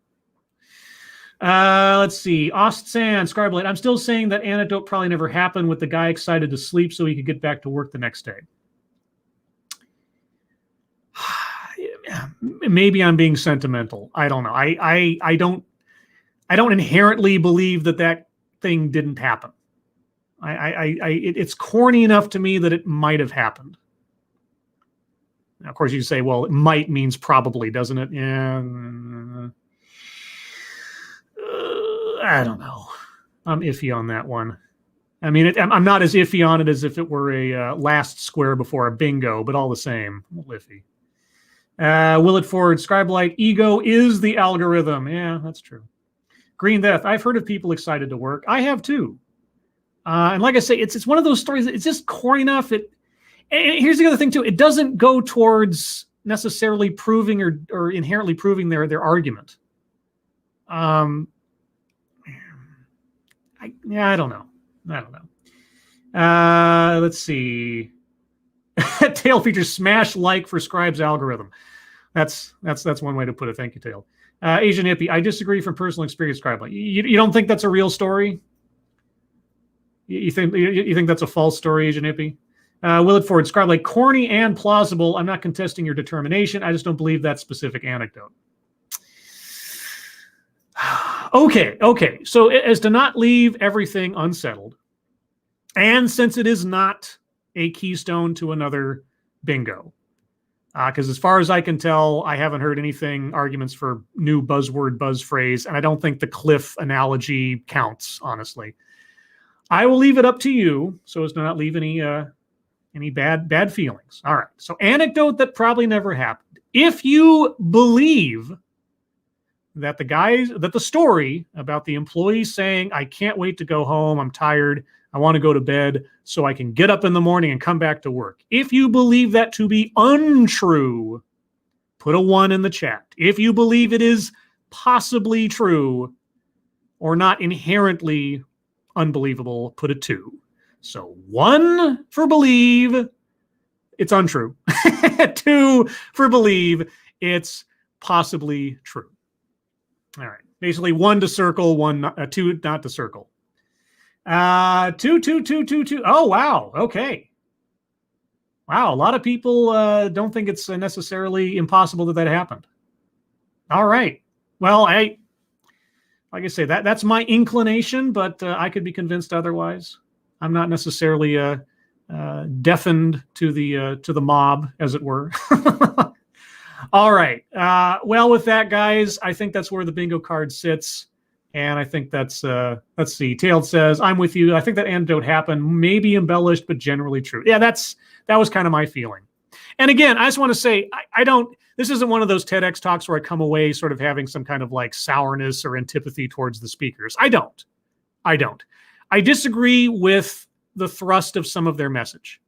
Let's see. Ostsan, Scarblade. I'm still saying that anecdote probably never happened with the guy excited to sleep so he could get back to work the next day. Maybe I'm being sentimental. I don't know. I don't inherently believe that thing didn't happen. It's corny enough to me that it might have happened. Now, of course, you say, well, it might means probably, doesn't it? Yeah. I don't know. I'm iffy on that one. I mean, I'm not as iffy on it as if it were a last square before a bingo, but all the same, a little iffy. Will it forward? Scribe-like, ego is the algorithm. Yeah, that's true. Green Death, I've heard of people excited to work. I have too. And like I say, it's one of those stories that it's just corny enough. And here's the other thing too. It doesn't go towards necessarily proving or inherently proving their argument. I don't know. Let's see. Tail features smash like for Scribe's algorithm. That's one way to put it. Thank you, Tail. Asian Hippie, I disagree from personal experience, Scribe. You don't think that's a real story? You think that's a false story, Asian Hippie? Will it forward? Scribe, like corny and plausible. I'm not contesting your determination. I just don't believe that specific anecdote. Okay. So as to not leave everything unsettled, and since it is not a keystone to another bingo, because as far as I can tell, I haven't heard arguments for new buzzword, buzz phrase, and I don't think the cliff analogy counts, honestly. I will leave it up to you so as to not leave any bad feelings. All right. So anecdote that probably never happened. If you believe that the story about the employee saying, I can't wait to go home, I'm tired, I want to go to bed so I can get up in the morning and come back to work. If you believe that to be untrue, put a 1 in the chat. If you believe it is possibly true or not inherently unbelievable, put a 2. So 1 for believe, it's untrue. 2 for believe, it's possibly true. All right. Basically 1 to circle, 2 not to circle. 2. Oh, wow. Okay. Wow. A lot of people don't think it's necessarily impossible that happened. All right. Well, like I say, that's my inclination, but I could be convinced otherwise. I'm not necessarily deafened to the mob, as it were. All right. Well, with that, guys, I think that's where the bingo card sits. And I think that's, let's see. Tailed says, I'm with you. I think that anecdote happened, maybe embellished, but generally true. Yeah, that was kind of my feeling. And again, I just want to say, this isn't one of those TEDx talks where I come away sort of having some kind of like sourness or antipathy towards the speakers. I don't. I disagree with the thrust of some of their message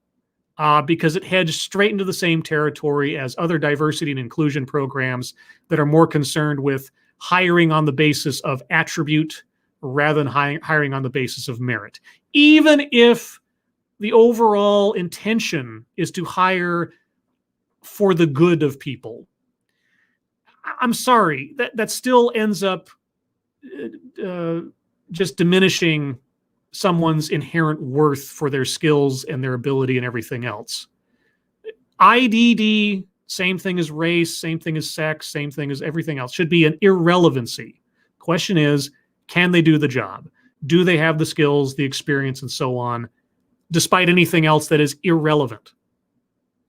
because it heads straight into the same territory as other diversity and inclusion programs that are more concerned with hiring on the basis of attribute rather than hiring on the basis of merit. Even if the overall intention is to hire for the good of people. I'm sorry, that still ends up just diminishing someone's inherent worth for their skills and their ability and everything else. IDD, same thing as race, same thing as sex, same thing as everything else, should be an irrelevancy. Question is, can they do the job? Do they have the skills, the experience, and so on, despite anything else that is irrelevant?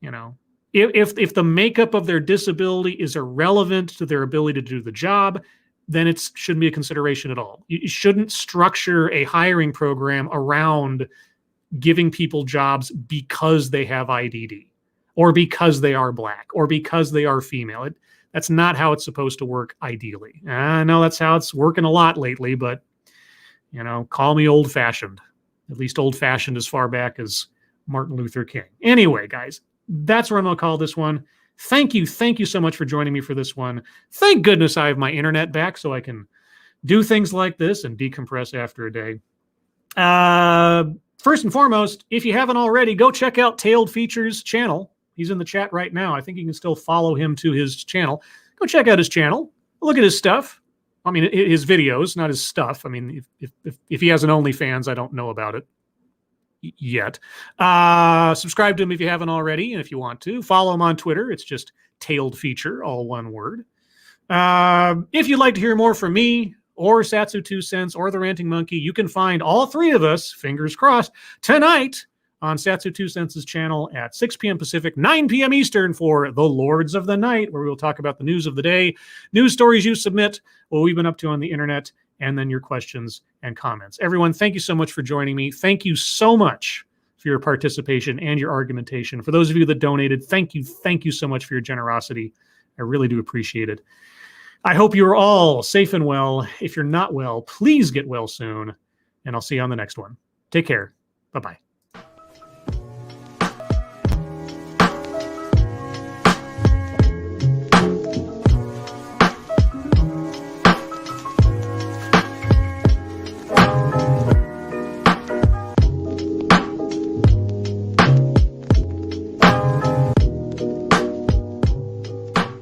You know, if the makeup of their disability is irrelevant to their ability to do the job, then it shouldn't be a consideration at all. You shouldn't structure a hiring program around giving people jobs because they have IDD or because they are Black or because they are female. That's not how it's supposed to work ideally. I know that's how it's working a lot lately, but, call me old-fashioned, at least old-fashioned as far back as Martin Luther King. Anyway, guys, that's where I'm going to call this one. Thank you so much for joining me for this one. Thank goodness I have my internet back so I can do things like this and decompress after a day. First and foremost, if you haven't already, go check out Tailed Features' channel. He's in the chat right now. I think you can still follow him to his channel. Go check out his channel. Look at his stuff. I mean, his videos, not his stuff. I mean, if he has an OnlyFans, I don't know about it yet. Subscribe to him if you haven't already, and if you want to. Follow him on Twitter. It's just Tailed Feature, all one word. If you'd like to hear more from me, or Satsu 2 Cents, or the Ranting Monkey, you can find all three of us, fingers crossed, tonight on Satsu 2 Cents' channel at 6 p.m. Pacific, 9 p.m. Eastern for The Lords of the Night, where we'll talk about the news of the day, news stories you submit, what we've been up to on the internet, and then your questions and comments. Everyone, thank you so much for joining me. Thank you so much for your participation and your argumentation. For those of you that donated, thank you so much for your generosity. I really do appreciate it. I hope you're all safe and well. If you're not well, please get well soon, and I'll see you on the next one. Take care. Bye-bye.